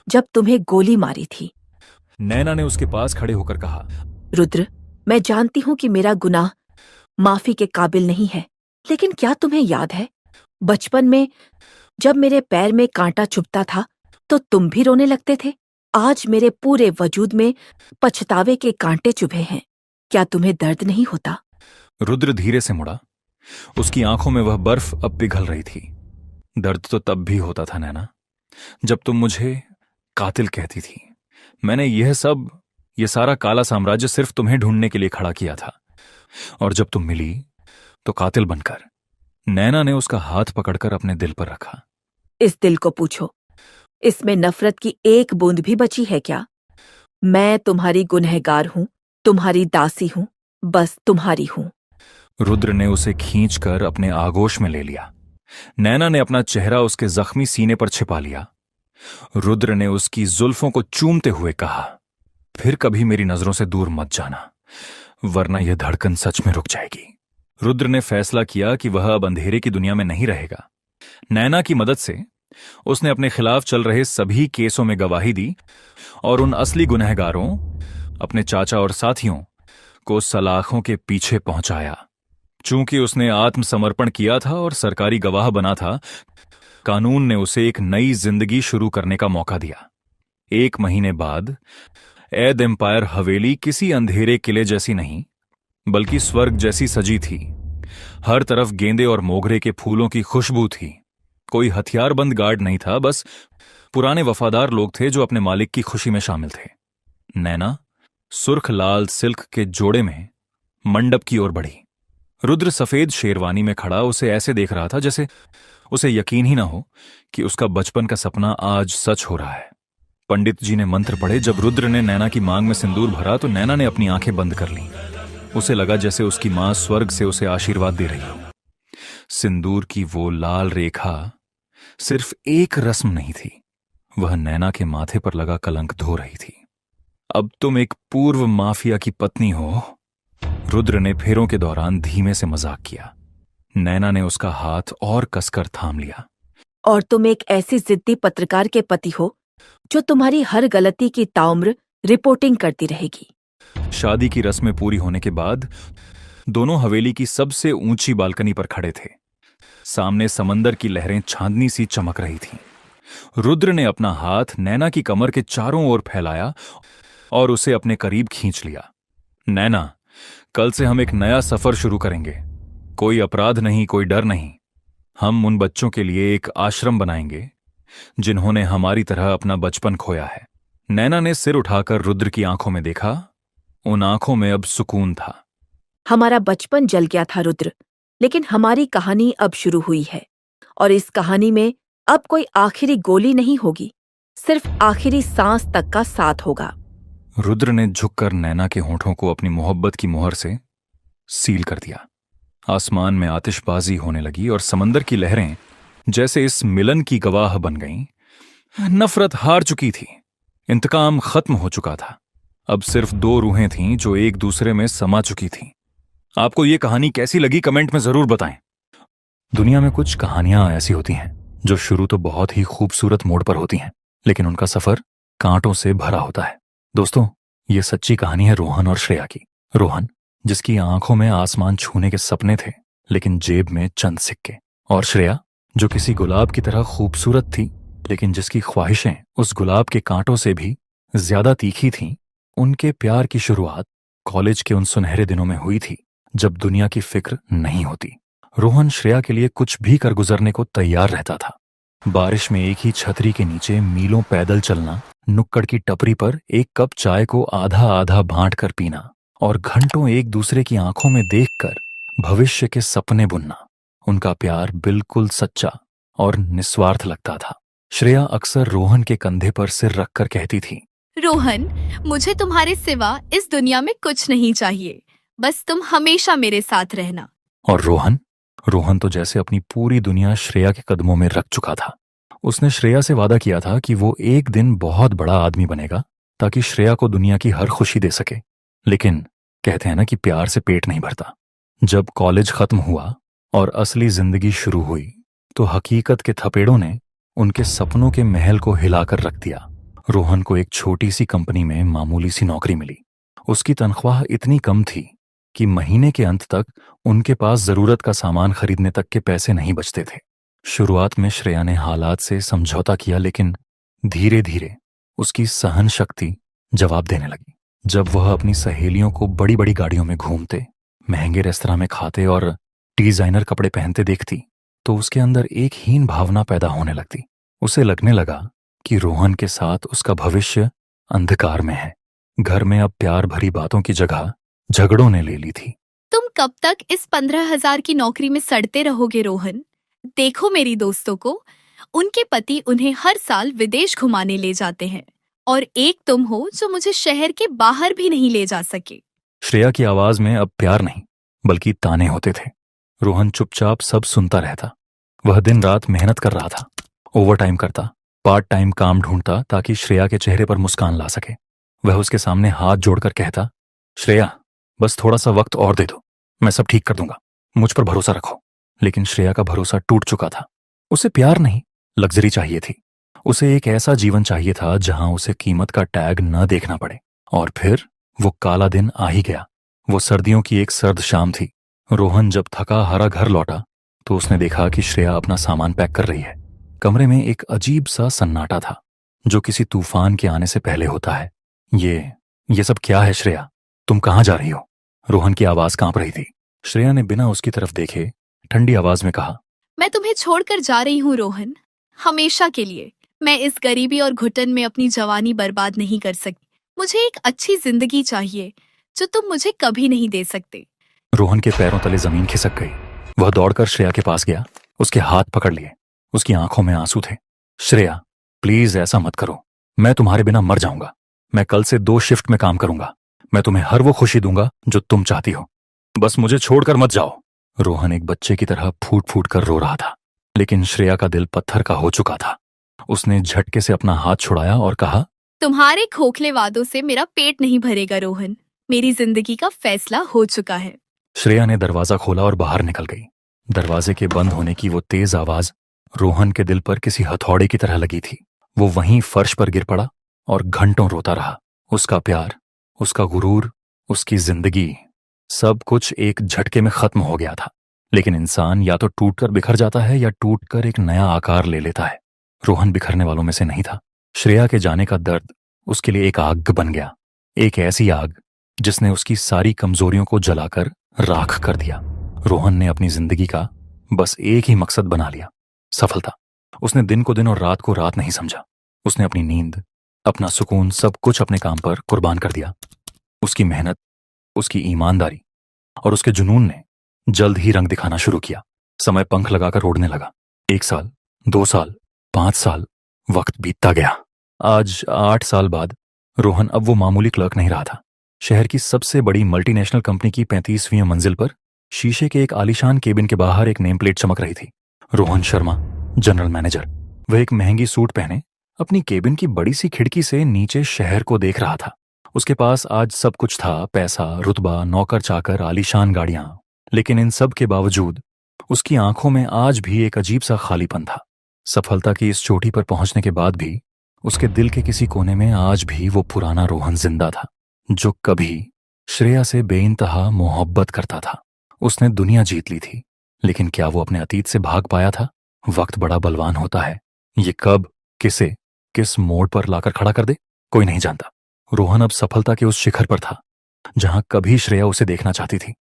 जब तुम्हें गोली मारी थी। नैना ने उसके पास खड़े होकर कहा। रुद्र, मैं जानती हूं कि मेरा गुनाह माफी के काबिल नहीं है, लेकिन क्या तुम्हें याद है बचपन में जब मेरे पैर में कांटा चुभता था तो तुम भी रोने लगते थे? आज मेरे पूरे वजूद में पछतावे के कांटे चुभे हैं। क्या तुम्हें दर्द नहीं होता? रुद्र धीरे से मुड़ा। उसकी आंखों में वह बर्फ अब पिघल रही थी। दर्द तो तब भी होता था नैना, जब तुम मुझे कातिल कहती थी। मैंने ये सारा काला साम्राज्य सिर्फ तुम्हें ढूंढने के लिए खड़ा किया था, और जब तुम मिली तो कातिल बनकर। नैना ने उसका हाथ पकड़कर अपने दिल पर रखा। इस दिल को पूछो, इसमें नफरत की एक बूंद भी बची है क्या? मैं तुम्हारी गुनहगार हूं, तुम्हारी दासी हूं, बस तुम्हारी हूं। रुद्र ने उसे खींचकर अपने आगोश में ले लिया। नैना ने अपना चेहरा उसके जख्मी सीने पर छिपा लिया। रुद्र ने उसकी जुल्फों को चूमते हुए कहा, फिर कभी मेरी नजरों से दूर मत जाना, वरना यह धड़कन सच में रुक जाएगी। रुद्र ने फैसला किया कि वह अब अंधेरे की दुनिया में नहीं रहेगा। नैना की मदद से उसने अपने खिलाफ चल रहे सभी केसों में गवाही दी और उन असली गुनहगारों, अपने चाचा और साथियों को सलाखों के पीछे पहुंचाया। चूंकि उसने आत्मसमर्पण किया था और सरकारी गवाह बना था, कानून ने उसे एक नई जिंदगी शुरू करने का मौका दिया। 1 महीने बाद एद एम्पायर हवेली किसी अंधेरे किले जैसी नहीं, बल्कि स्वर्ग जैसी सजी थी। हर तरफ गेंदे और मोगरे के फूलों की खुशबू थी। कोई हथियारबंद गार्ड नहीं था, बस पुराने वफादार लोग थे जो अपने मालिक की खुशी में शामिल थे। नैना सुर्ख लाल सिल्क के जोड़े में मंडप की ओर बढ़ी। रुद्र सफेद शेरवानी में खड़ा उसे ऐसे देख रहा था जैसे उसे यकीन ही ना हो कि उसका बचपन का सपना आज सच हो रहा है। पंडित जी ने मंत्र पढ़े। जब रुद्र ने नैना की मांग में सिंदूर भरा तो नैना ने अपनी आंखें बंद कर लीं। उसे लगा जैसे उसकी मां स्वर्ग से उसे आशीर्वाद दे रही हो। सिंदूर की वो लाल रेखा सिर्फ एक रस्म नहीं थी, वह नैना के माथे पर लगा कलंक धो रही थी। अब तुम एक पूर्व माफिया की पत्नी हो, रुद्र ने फेरों के दौरान धीमे से मजाक किया। नैना ने उसका हाथ और कसकर थाम लिया। और तुम एक ऐसी जिद्दी पत्रकार के पति हो जो तुम्हारी हर गलती की ताउम्र रिपोर्टिंग करती रहेगी। शादी की रस्में पूरी होने के बाद दोनों हवेली की सबसे ऊंची बालकनी पर खड़े थे। सामने समंदर की लहरें चांदनी सी चमक रही थीं। रुद्र ने अपना हाथ नैना की कमर के चारों ओर फैलाया और उसे अपने करीब खींच लिया। नैना, कल से हम एक नया सफर शुरू करेंगे। कोई अपराध नहीं, कोई डर नहीं। हम उन बच्चों के लिए एक आश्रम बनाएंगे जिन्होंने हमारी तरह अपना बचपन खोया है। नैना ने सिर उठाकर रुद्र की आंखों में देखा। उन आंखों में अब सुकून था। हमारा बचपन जल गया था रुद्र, लेकिन हमारी कहानी अब शुरू हुई है, और इस कहानी में अब कोई आखिरी गोली नहीं होगी, सिर्फ आखिरी सांस तक का साथ होगा। रुद्र ने झुककर नैना के होठों को अपनी मोहब्बत की मोहर से सील कर दिया। आसमान में आतिशबाजी होने लगी और समंदर की लहरें जैसे इस मिलन की गवाह बन गईं। नफरत हार चुकी थी, इंतकाम खत्म हो चुका था। अब सिर्फ 2 रूहें थीं जो एक दूसरे में समा चुकी थीं। आपको ये कहानी कैसी लगी कमेंट में जरूर बताएं। दुनिया में कुछ कहानियां ऐसी होती हैं जो शुरू तो बहुत ही खूबसूरत मोड़ पर होती हैं, लेकिन उनका सफर कांटों से भरा होता है। दोस्तों, ये सच्ची कहानी है रोहन और श्रेया की। रोहन, जिसकी आंखों में आसमान छूने के सपने थे लेकिन जेब में चंद सिक्के, और श्रेया जो किसी गुलाब की तरह खूबसूरत थी लेकिन जिसकी ख्वाहिशें उस गुलाब के कांटों से भी ज्यादा तीखी थीं। उनके प्यार की शुरुआत कॉलेज के उन सुनहरे दिनों में हुई थी जब दुनिया की फिक्र नहीं होती। रोहन श्रेया के लिए कुछ भी कर गुजरने को तैयार रहता था। बारिश में एक ही छतरी के नीचे मीलों पैदल चलना, नुक्कड़ की टपरी पर एक कप चाय को आधा आधा बांट कर पीना और घंटों एक दूसरे की आंखों में देखकर भविष्य के सपने बुनना। उनका प्यार बिल्कुल सच्चा और निस्वार्थ लगता था। श्रेया अक्सर रोहन के कंधे पर सिर रखकर कहती थी, रोहन, मुझे तुम्हारे सिवा इस दुनिया में कुछ नहीं चाहिए, बस तुम हमेशा मेरे साथ रहना। और रोहन तो जैसे अपनी पूरी दुनिया श्रेया के कदमों में रख चुका था। उसने श्रेया से वादा किया था कि वो एक दिन बहुत बड़ा आदमी बनेगा ताकि श्रेया को दुनिया की हर खुशी दे सके। लेकिन कहते हैं ना कि प्यार से पेट नहीं भरता। जब कॉलेज खत्म हुआ और असली जिंदगी शुरू हुई तो हकीकत के थपेड़ों ने उनके सपनों के महल को हिलाकर रख दिया। रोहन को एक छोटी सी कंपनी में मामूली सी नौकरी मिली। उसकी तनख्वाह इतनी कम थी कि महीने के अंत तक उनके पास जरूरत का सामान खरीदने तक के पैसे नहीं बचते थे। शुरुआत में श्रेया ने हालात से समझौता किया, लेकिन धीरे धीरे उसकी सहन शक्ति जवाब देने लगी। जब वह अपनी सहेलियों को बड़ी बड़ी गाड़ियों में घूमते, महंगे रेस्तरां में खाते और डिजाइनर कपड़े पहनते देखती, तो उसके अंदर एक हीन भावना पैदा होने लगती। उसे लगने लगा कि रोहन के साथ उसका भविष्य अंधकार में है। घर में अब प्यार भरी बातों की जगह झगड़ों ने ले ली थी। तुम कब तक इस 15,000 की नौकरी में सड़ते रहोगे रोहन? देखो मेरी दोस्तों को, उनके पति उन्हें हर साल विदेश घुमाने ले जाते हैं और एक तुम हो जो मुझे शहर के बाहर भी नहीं ले जा सके। श्रेया की आवाज में अब प्यार नहीं बल्कि ताने होते थे। रोहन चुपचाप सब सुनता रहता। वह दिन रात मेहनत कर रहा था, ओवरटाइम करता, पार्ट टाइम काम ढूंढता ताकि श्रेया के चेहरे पर मुस्कान ला सके। वह उसके सामने हाथ जोड़कर कहता, श्रेया बस थोड़ा सा वक्त और दे दो, मैं सब ठीक कर दूंगा, मुझ पर भरोसा रखो। लेकिन श्रेया का भरोसा टूट चुका था। उसे प्यार नहीं, लग्जरी चाहिए थी। उसे एक ऐसा जीवन चाहिए था जहां उसे कीमत का टैग न देखना पड़े। और फिर वो काला दिन आ ही गया। वो सर्दियों की एक सर्द शाम थी। रोहन जब थका हारा घर लौटा तो उसने देखा कि श्रेया अपना सामान पैक कर रही है। कमरे में एक अजीब सा सन्नाटा था, जो किसी तूफान के आने से पहले होता है। ये सब क्या है श्रेया? तुम कहाँ जा रही हो? रोहन की आवाज कांप रही थी। श्रेया ने बिना उसकी तरफ देखे ठंडी आवाज में कहा, मैं तुम्हें छोड़कर जा रही हूँ रोहन, हमेशा के लिए। मैं इस गरीबी और घुटन में अपनी जवानी बर्बाद नहीं कर सकती। मुझे एक अच्छी जिंदगी चाहिए जो तुम मुझे कभी नहीं दे सकते। रोहन के पैरों तले जमीन खिसक गई। वह दौड़कर श्रेया के पास गया, उसके हाथ पकड़ लिए। उसकी आंखों में आंसू थे। श्रेया प्लीज ऐसा मत करो, मैं तुम्हारे बिना मर जाऊंगा। मैं कल से 2 शिफ्ट में काम करूंगा। मैं तुम्हें हर वो खुशी दूंगा जो तुम चाहती हो। बस मुझे छोड़कर मत जाओ। रोहन एक बच्चे की तरह फूट फूट कर रो रहा था, लेकिन श्रेया का दिल पत्थर का हो चुका था। उसने झटके से अपना हाथ छुड़ाया और कहा, तुम्हारे खोखले वादों से मेरा पेट नहीं भरेगा रोहन। मेरी जिंदगी का फैसला हो चुका है। श्रेया ने दरवाजा खोला और बाहर निकल गई। दरवाजे के बंद होने की वो तेज आवाज रोहन के दिल पर किसी हथौड़े की तरह लगी थी। वो वहीं फर्श पर गिर पड़ा और घंटों रोता रहा। उसका प्यार, उसका गुरूर, उसकी जिंदगी, सब कुछ एक झटके में खत्म हो गया था। लेकिन इंसान या तो टूटकर बिखर जाता है या टूटकर एक नया आकार ले लेता है। रोहन बिखरने वालों में से नहीं था। श्रेया के जाने का दर्द उसके लिए एक आग बन गया, एक ऐसी आग जिसने उसकी सारी कमजोरियों को जलाकर राख कर दिया। रोहन ने अपनी जिंदगी का बस एक ही मकसद बना लिया, सफलता। उसने दिन को दिन और रात को रात नहीं समझा। उसने अपनी नींद, अपना सुकून, सब कुछ अपने काम पर कुर्बान कर दिया। उसकी मेहनत, उसकी ईमानदारी और उसके जुनून ने जल्द ही रंग दिखाना शुरू किया। समय पंख लगाकर उड़ने लगा। 1 साल, 2 साल, 5 साल, वक्त बीतता गया। आज 8 साल बाद रोहन अब वो मामूली क्लर्क नहीं रहा था। शहर की सबसे बड़ी मल्टीनेशनल कंपनी की 35वीं मंजिल पर शीशे के एक आलीशान केबिन के बाहर एक नेम प्लेट चमक रही थी, रोहन शर्मा, जनरल मैनेजर। वह एक महंगी सूट पहने अपनी केबिन की बड़ी सी खिड़की से नीचे शहर को देख रहा था। उसके पास आज सब कुछ था, पैसा, रुतबा, नौकर चाकर, आलीशान गाड़ियां। लेकिन इन सब के बावजूद उसकी आंखों में आज भी एक अजीब सा खालीपन था। सफलता की इस चोटी पर पहुंचने के बाद भी उसके दिल के किसी कोने में आज भी वो पुराना रोहन जिंदा था, जो कभी श्रेया से बेइंतहा मोहब्बत करता था। उसने दुनिया जीत ली थी, लेकिन क्या वो अपने अतीत से भाग पाया था? वक्त बड़ा बलवान होता है। ये कब, किसे, किस मोड़ पर लाकर खड़ा कर दे, कोई नहीं जानता। रोहन अब सफलता के उस शिखर पर था जहां कभी श्रेया उसे देखना चाहती थी,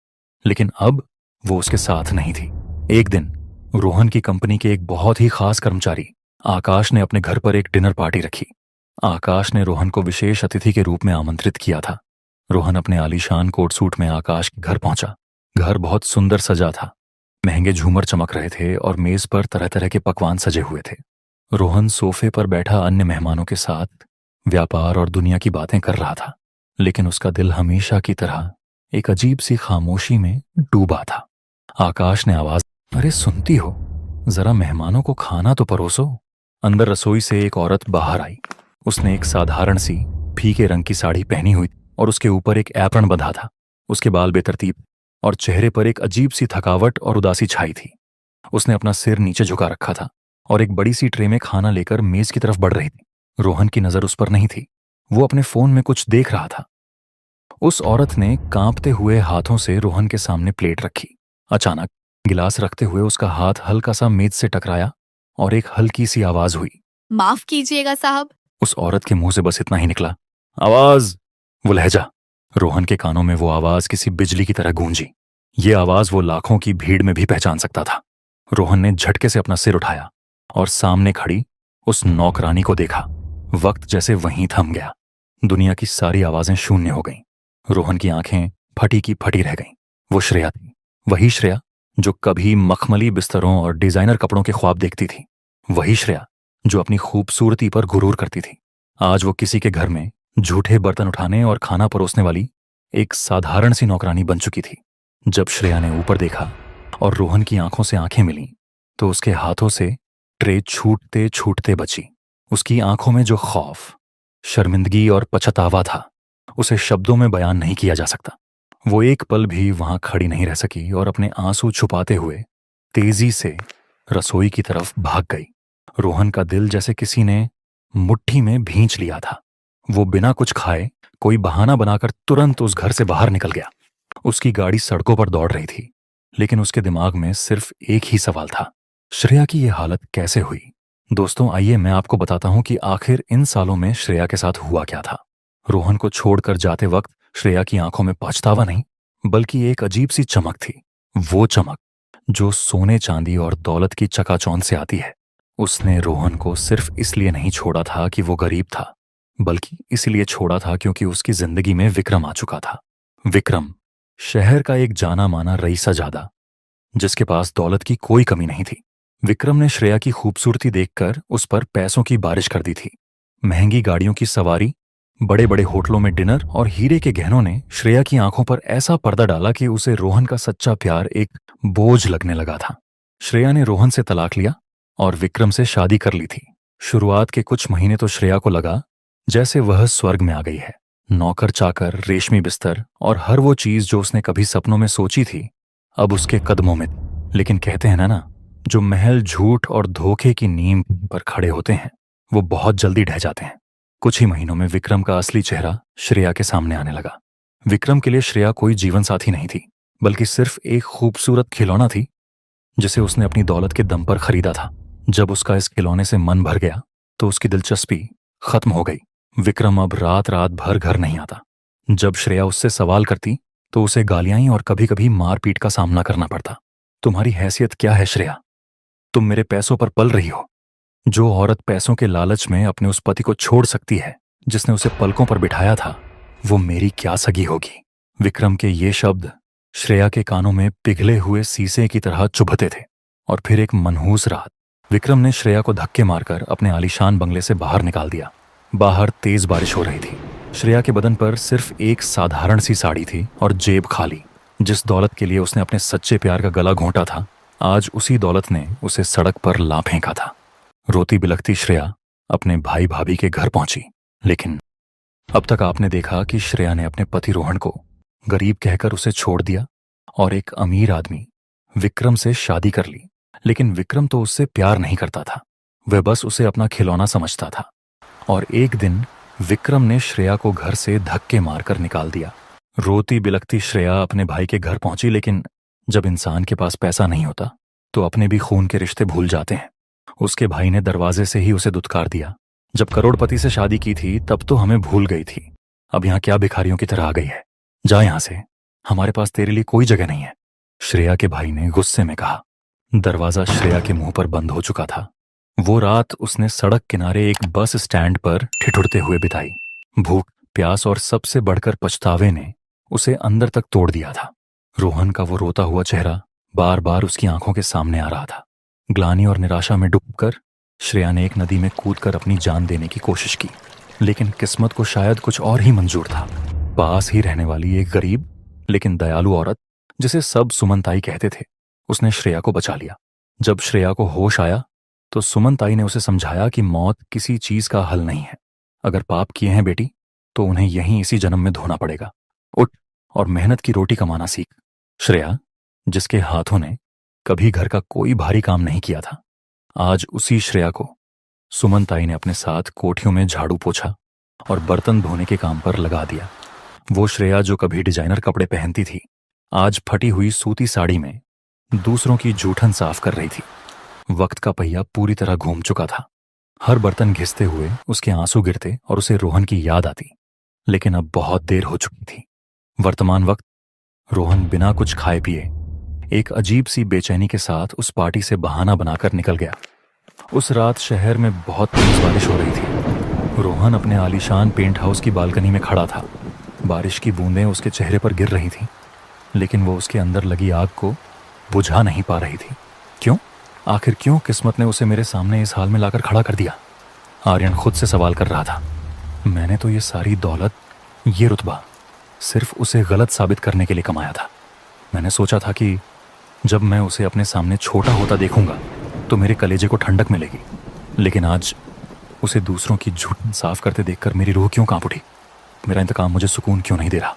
लेकिन अब वो उसके साथ नहीं थी। एक दिन रोहन की कंपनी के एक बहुत ही खास कर्मचारी आकाश ने अपने घर पर एक डिनर पार्टी रखी। आकाश ने रोहन को विशेष अतिथि के रूप में आमंत्रित किया था। रोहन अपने आलीशान कोट सूट में आकाश के घर पहुंचा। घर बहुत सुंदर सजा था। महंगे झूमर चमक रहे थे और मेज पर तरह तरह के पकवान सजे हुए थे। रोहन सोफे पर बैठा अन्य मेहमानों के साथ व्यापार और दुनिया की बातें कर रहा था, लेकिन उसका दिल हमेशा की तरह एक अजीब सी खामोशी में डूबा था। आकाश ने आवाज, अरे सुनती हो, जरा मेहमानों को खाना तो परोसो। अंदर रसोई से एक औरत बाहर आई। उसने एक साधारण सी फीके रंग की साड़ी पहनी हुई और उसके ऊपर एक एप्रन बंधा था। उसके बाल बेतरतीब और चेहरे पर एक अजीब सी थकावट और उदासी छाई थी। उसने अपना सिर नीचे झुका रखा था और एक बड़ी सी ट्रे में खाना लेकर मेज की तरफ बढ़ रही थी। रोहन की नजर उस पर नहीं थी, वो अपने फोन में कुछ देख रहा था। उस औरत ने कांपते हुए हाथों से रोहन के सामने प्लेट रखी। अचानक गिलास रखते हुए उसका हाथ हल्का सा मेज से टकराया और एक हल्की सी आवाज हुई। माफ कीजिएगा साहब। उस औरत के मुंह से बस इतना ही निकला, आवाज। वो लहजा। रोहन के कानों में वो आवाज किसी बिजली की तरह गूंजी। ये आवाज वो लाखों की भीड़ में भी पहचान सकता था। रोहन ने झटके से अपना सिर उठाया और सामने खड़ी उस नौकरानी को देखा। वक्त जैसे वहीं थम गया। दुनिया की सारी आवाजें शून्य हो गईं। रोहन की आंखें फटी की फटी रह गईं। वो श्रेया थी, वही श्रेया जो कभी मखमली बिस्तरों और डिजाइनर कपड़ों के ख्वाब देखती थी। वही श्रेया जो अपनी खूबसूरती पर गुरूर करती थी। आज वो किसी के घर में झूठे बर्तन उठाने और खाना परोसने वाली एक साधारण सी नौकरानी बन चुकी थी। जब श्रेया ने ऊपर देखा और रोहन की आंखों से आंखें मिलीं, तो उसके हाथों से ट्रे छूटते छूटते बची। उसकी आंखों में जो खौफ, शर्मिंदगी और पछतावा था, उसे शब्दों में बयान नहीं किया जा सकता। वो एक पल भी वहां खड़ी नहीं रह सकी और अपने आंसू छुपाते हुए तेजी से रसोई की तरफ भाग गई। रोहन का दिल जैसे किसी ने मुट्ठी में भींच लिया था। वो बिना कुछ खाए कोई बहाना बनाकर तुरंत उस घर से बाहर निकल गया। उसकी गाड़ी सड़कों पर दौड़ रही थी, लेकिन उसके दिमाग में सिर्फ एक ही सवाल था, श्रेया की ये हालत कैसे हुई? दोस्तों, आइए मैं आपको बताता हूं कि आखिर इन सालों में श्रेया के साथ हुआ क्या था। रोहन को छोड़कर जाते वक्त श्रेया की आंखों में पछतावा नहीं, बल्कि एक अजीब सी चमक थी। वो चमक जो सोने चांदी और दौलत की चकाचौंध से आती है। उसने रोहन को सिर्फ इसलिए नहीं छोड़ा था कि वो गरीब था, बल्कि इसलिए छोड़ा था क्योंकि उसकी जिंदगी में विक्रम आ चुका था। विक्रम, शहर का एक जाना माना रईसाजादा, जिसके पास दौलत की कोई कमी नहीं थी। विक्रम ने श्रेया की खूबसूरती देखकर उस पर पैसों की बारिश कर दी थी। महंगी गाड़ियों की सवारी, बड़े बड़े होटलों में डिनर और हीरे के गहनों ने श्रेया की आंखों पर ऐसा पर्दा डाला कि उसे रोहन का सच्चा प्यार एक बोझ लगने लगा था। श्रेया ने रोहन से तलाक लिया और विक्रम से शादी कर ली थी। शुरुआत के कुछ महीने तो श्रेया को लगा जैसे वह स्वर्ग में आ गई है। नौकर चाकर, रेशमी बिस्तर और हर वो चीज जो उसने कभी सपनों में सोची थी, अब उसके कदमों में थी। लेकिन कहते हैं ना, जो महल झूठ और धोखे की नींव पर खड़े होते हैं, वो बहुत जल्दी ढह जाते हैं। कुछ ही महीनों में विक्रम का असली चेहरा श्रेया के सामने आने लगा। विक्रम के लिए श्रेया कोई जीवन साथी नहीं थी, बल्कि सिर्फ एक खूबसूरत खिलौना थी जिसे उसने अपनी दौलत के दम पर खरीदा था। जब उसका इस खिलौने से मन भर गया तो उसकी दिलचस्पी खत्म हो गई। विक्रम अब रात रात भर घर नहीं आता। जब श्रेया उससे सवाल करती तो उसे गालियां और कभी कभी मारपीट का सामना करना पड़ता। तुम्हारी हैसियत क्या है श्रेया? तुम मेरे पैसों पर पल रही हो। जो औरत पैसों के लालच में अपने उस पति को छोड़ सकती है जिसने उसे पलकों पर बिठाया था, वो मेरी क्या सगी होगी? विक्रम के ये शब्द श्रेया के कानों में पिघले हुए शीशे की तरह चुभते थे। और फिर एक मनहूस रात विक्रम ने श्रेया को धक्के मारकर अपने आलीशान बंगले से बाहर निकाल दिया। बाहर तेज बारिश हो रही थी। श्रेया के बदन पर सिर्फ एक साधारण सी साड़ी थी और जेब खाली। जिस दौलत के लिए उसने अपने सच्चे प्यार का गला घोंटा था, आज उसी दौलत ने उसे सड़क पर ला फेंका था। रोती बिलखती श्रेया अपने भाई भाभी के घर पहुंची। लेकिन अब तक आपने देखा कि श्रेया ने अपने पति रोहन को गरीब कहकर उसे छोड़ दिया और एक अमीर आदमी विक्रम से शादी कर ली। लेकिन विक्रम तो उससे प्यार नहीं करता था, वह बस उसे अपना खिलौना समझता था। और एक दिन विक्रम ने श्रेया को घर से धक्के मारकर निकाल दिया। रोती बिलखती श्रेया अपने भाई के घर पहुंची, लेकिन जब इंसान के पास पैसा नहीं होता तो अपने भी खून के रिश्ते भूल जाते हैं। उसके भाई ने दरवाजे से ही उसे दुत्कार दिया, जब करोड़पति से शादी की थी तब तो हमें भूल गई थी, अब यहाँ क्या भिखारियों की तरह आ गई है? जा यहाँ से, हमारे पास तेरे लिए कोई जगह नहीं है। श्रेया के भाई ने गुस्से में कहा। दरवाजा श्रेया के मुंह पर बंद हो चुका था। वो रात उसने सड़क किनारे एक बस स्टैंड पर ठिठुरते हुए बिताई। भूख, प्यास और सबसे बढ़कर पछतावे ने उसे अंदर तक तोड़ दिया था। रोहन का वो रोता हुआ चेहरा बार बार उसकी आंखों के सामने आ रहा था। ग्लानि और निराशा में डूबकर श्रेया ने एक नदी में कूदकर अपनी जान देने की कोशिश की, लेकिन किस्मत को शायद कुछ और ही मंजूर था। पास ही रहने वाली एक गरीब लेकिन दयालु औरत, जिसे सब सुमनताई कहते थे, उसने श्रेया को बचा लिया। जब श्रेया को होश आया तो सुमनताई ने उसे समझाया कि मौत किसी चीज का हल नहीं है। अगर पाप किए हैं बेटी, तो उन्हें यहीं इसी जन्म में धोना पड़ेगा। उठ और मेहनत की रोटी कमाना सीख। श्रेया, जिसके हाथों ने कभी घर का कोई भारी काम नहीं किया था। आज उसी श्रेया को सुमन ताई ने अपने साथ कोठियों में झाड़ू पोछा और बर्तन धोने के काम पर लगा दिया। वो श्रेया जो कभी डिजाइनर कपड़े पहनती थी, आज फटी हुई सूती साड़ी में दूसरों की जूठन साफ कर रही थी। वक्त का पहिया पूरी तरह घूम चुका था। हर बर्तन घिसते हुए उसके आंसू गिरते और उसे रोहन की याद आती, लेकिन अब बहुत देर हो चुकी थी। वर्तमान वक्त रोहन बिना कुछ खाए पिए एक अजीब सी बेचैनी के साथ उस पार्टी से बहाना बनाकर निकल गया। उस रात शहर में बहुत तेज बारिश हो रही थी। रोहन अपने आलीशान पेंट हाउस की बालकनी में खड़ा था। बारिश की बूंदें उसके चेहरे पर गिर रही थीं, लेकिन वो उसके अंदर लगी आग को बुझा नहीं पा रही थी। क्यों? आखिर क्यों किस्मत ने उसे मेरे सामने इस हाल में लाकर खड़ा कर दिया? आर्यन खुद से सवाल कर रहा था। मैंने तो ये सारी दौलत, ये रुतबा सिर्फ उसे गलत साबित करने के लिए कमाया था। मैंने सोचा था कि जब मैं उसे अपने सामने छोटा होता देखूंगा तो मेरे कलेजे को ठंडक मिलेगी, लेकिन आज उसे दूसरों की झूठ साफ करते देखकर मेरी रूह क्यों कांप उठी? मेरा इंतकाम मुझे सुकून क्यों नहीं दे रहा?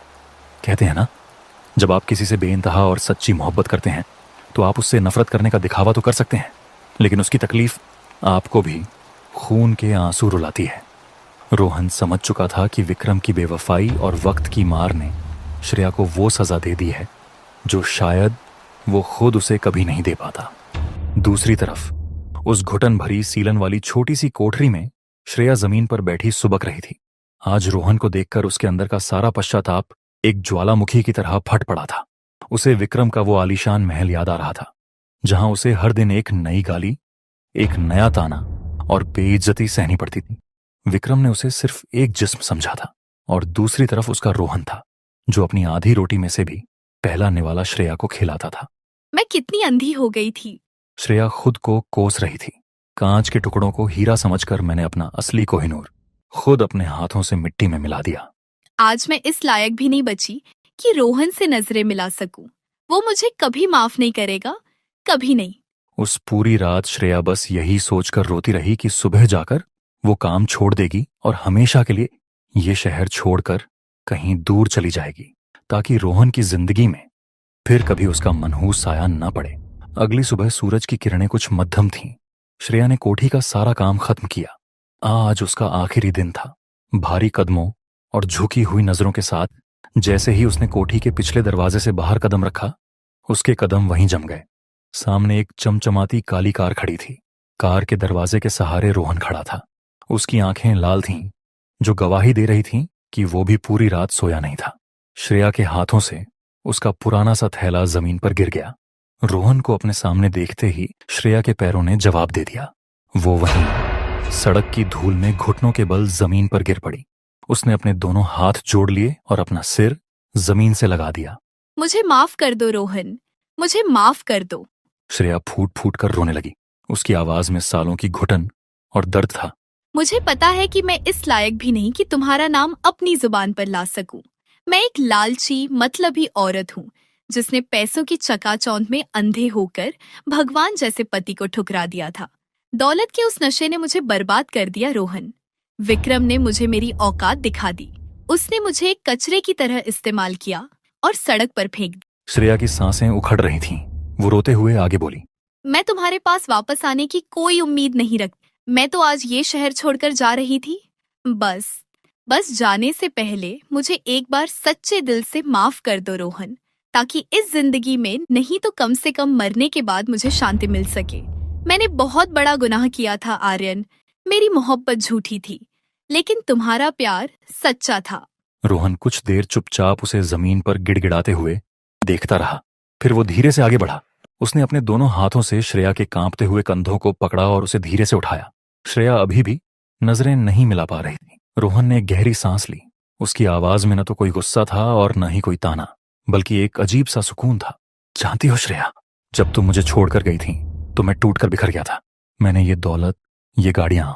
कहते हैं ना, जब आप किसी से बेइंतहा और सच्ची मोहब्बत करते हैं तो आप उससे नफरत करने का दिखावा तो कर सकते हैं, लेकिन उसकी तकलीफ आपको भी खून के आंसू रुलाती है। रोहन समझ चुका था कि विक्रम की बेवफाई और वक्त की मार ने श्रेया को वो सजा दे दी है जो शायद वो खुद उसे कभी नहीं दे पाता। दूसरी तरफ उस घुटन भरी सीलन वाली छोटी सी कोठरी में श्रेया जमीन पर बैठी सुबक रही थी। आज रोहन को देखकर उसके अंदर का सारा पश्चाताप एक ज्वालामुखी की तरह फट पड़ा था। उसे विक्रम का वो आलीशान महल याद आ रहा था, जहां उसे हर दिन एक नई गाली, एक नया ताना और बेइज्जती सहनी पड़ती थी। विक्रम ने उसे सिर्फ एक जिस्म समझा था और दूसरी तरफ उसका रोहन था, जो अपनी आधी रोटी में से भी पहला निवाला श्रेया को खिलाता था। मैं कितनी अंधी हो गई थी। श्रेया खुद को कोस रही थी। कांच के टुकड़ों को हीरा समझकर मैंने अपना असली कोहिनूर खुद अपने हाथों से मिट्टी में मिला दिया। आज मैं इस लायक भी नहीं बची कि रोहन से नजरें मिला सकूं। वो मुझे कभी माफ नहीं करेगा, कभी नहीं। उस पूरी रात श्रेया बस यही सोचकर रोती रही कि सुबह जाकर वो काम छोड़ देगी और हमेशा के लिए ये शहर छोड़कर कहीं दूर चली जाएगी, ताकि रोहन की जिंदगी में फिर कभी उसका मनहूस साया न पड़े। अगली सुबह सूरज की किरणें कुछ मध्यम थीं। श्रेया ने कोठी का सारा काम खत्म किया। आज उसका आखिरी दिन था। भारी कदमों और झुकी हुई नजरों के साथ जैसे ही उसने कोठी के पिछले दरवाजे से बाहर कदम रखा, उसके कदम वहीं जम गए। सामने एक चमचमाती काली कार खड़ी थी। कार के दरवाजे के सहारे रोहन खड़ा था। उसकी आंखें लाल थीं, जो गवाही दे रही थीं कि वो भी पूरी रात सोया नहीं था। श्रेया के हाथों से उसका पुराना सा थैला जमीन पर गिर गया। रोहन को अपने सामने देखते ही श्रेया के पैरों ने जवाब दे दिया। वो वहीं सड़क की धूल में घुटनों के बल जमीन पर गिर पड़ी। उसने अपने दोनों हाथ जोड़ लिए और अपना सिर जमीन से लगा दिया। मुझे माफ कर दो रोहन, मुझे माफ कर दो। श्रेया फूट फूट कर रोने लगी। उसकी आवाज में सालों की घुटन और दर्द था। मुझे पता है कि मैं इस लायक भी नहीं कि तुम्हारा नाम अपनी जुबान पर ला सकूं। मैं एक लालची मतलबी औरत हूँ, जिसने पैसों की चकाचौंध में अंधे होकर भगवान जैसे पति को ठुकरा दिया था। दौलत के उस नशे ने मुझे बर्बाद कर दिया रोहन। विक्रम ने मुझे मेरी औकात दिखा दी। उसने मुझे एक कचरे की तरह इस्तेमाल किया और सड़क पर फेंक दिया। श्रेया की सांसें उखड़ रही थीं। वो रोते हुए आगे बोली, मैं तुम्हारे पास वापस आने की कोई उम्मीद नहीं रखती। मैं तो आज ये शहर छोड़कर जा रही थी। बस जाने से पहले मुझे एक बार सच्चे दिल से माफ कर दो रोहन, ताकि इस जिंदगी में नहीं तो कम से कम मरने के बाद मुझे शांति मिल सके। मैंने बहुत बड़ा गुनाह किया था आर्यन। मेरी मोहब्बत झूठी थी, लेकिन तुम्हारा प्यार सच्चा था। रोहन कुछ देर चुपचाप उसे जमीन पर गिड़गिड़ाते हुए देखता रहा। फिर वो धीरे से आगे बढ़ा। उसने अपने दोनों हाथों से श्रेया के कांपते हुए कंधों को पकड़ा और उसे धीरे से उठाया। श्रेया अभी भी नजरें नहीं मिला पा रही थी। रोहन ने एक गहरी सांस ली। उसकी आवाज में न तो कोई गुस्सा था और न ही कोई ताना, बल्कि एक अजीब सा सुकून था। जानती हो श्रेया, जब तुम मुझे छोड़कर गई थी तो मैं टूट कर बिखर गया था। मैंने ये दौलत, ये गाड़ियां,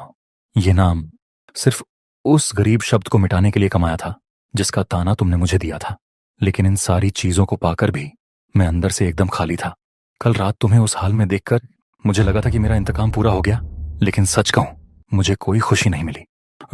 ये नाम सिर्फ उस गरीब शब्द को मिटाने के लिए कमाया था जिसका ताना तुमने मुझे दिया था। लेकिन इन सारी चीजों को पाकर भी मैं अंदर से एकदम खाली था। कल रात तुम्हें उस हाल में देखकर मुझे लगा था कि मेरा इंतकाम पूरा हो गया, लेकिन सच कहूं, मुझे कोई खुशी नहीं मिली।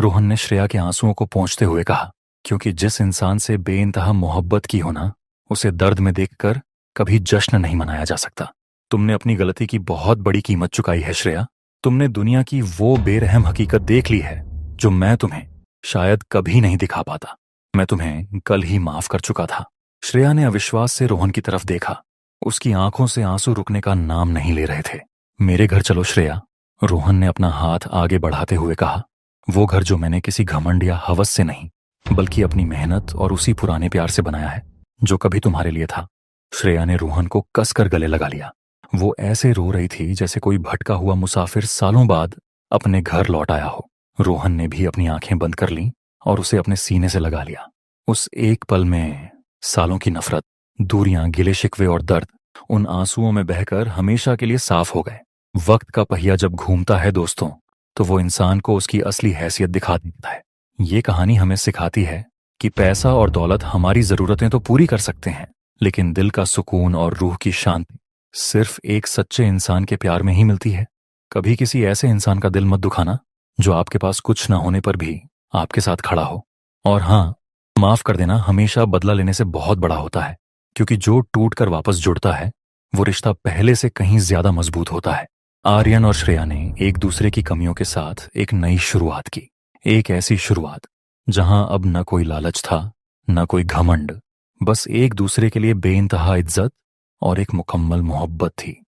रोहन ने श्रेया के आंसुओं को पोंछते हुए कहा, क्योंकि जिस इंसान से बेइंतहा मोहब्बत की हो ना, उसे दर्द में देखकर कभी जश्न नहीं मनाया जा सकता। तुमने अपनी गलती की बहुत बड़ी कीमत चुकाई है श्रेया। तुमने दुनिया की वो बेरहम हकीकत देख ली है जो मैं तुम्हें शायद कभी नहीं दिखा पाता। मैं तुम्हें कल ही माफ कर चुका था। श्रेया ने अविश्वास से रोहन की तरफ देखा। उसकी आंखों से आंसू रुकने का नाम नहीं ले रहे थे। मेरे घर चलो श्रेया, रोहन ने अपना हाथ आगे बढ़ाते हुए कहा। वो घर जो मैंने किसी घमंड या हवस से नहीं बल्कि अपनी मेहनत और उसी पुराने प्यार से बनाया है जो कभी तुम्हारे लिए था। श्रेया ने रोहन को कसकर गले लगा लिया। वो ऐसे रो रही थी जैसे कोई भटका हुआ मुसाफिर सालों बाद अपने घर लौट आया हो। रोहन ने भी अपनी आंखें बंद कर लीं और उसे अपने सीने से लगा लिया। उस एक पल में सालों की नफरत, दूरियां, गिले शिकवे और दर्द उन आंसुओं में बहकर हमेशा के लिए साफ हो गए। वक्त का पहिया जब घूमता है दोस्तों, तो वो इंसान को उसकी असली हैसियत दिखा देता है। ये कहानी हमें सिखाती है कि पैसा और दौलत हमारी जरूरतें तो पूरी कर सकते हैं, लेकिन दिल का सुकून और रूह की शांति सिर्फ एक सच्चे इंसान के प्यार में ही मिलती है। कभी किसी ऐसे इंसान का दिल मत दुखाना जो आपके पास कुछ ना होने पर भी आपके साथ खड़ा हो। और हाँ, माफ कर देना हमेशा बदला लेने से बहुत बड़ा होता है, क्योंकि जो टूट कर वापस जुड़ता है वो रिश्ता पहले से कहीं ज्यादा मजबूत होता है। आर्यन और श्रेया ने एक दूसरे की कमियों के साथ एक नई शुरुआत की। एक ऐसी शुरुआत जहां अब न कोई लालच था, न कोई घमंड, बस एक दूसरे के लिए बेइंतहा इज्जत और एक मुकम्मल मोहब्बत थी।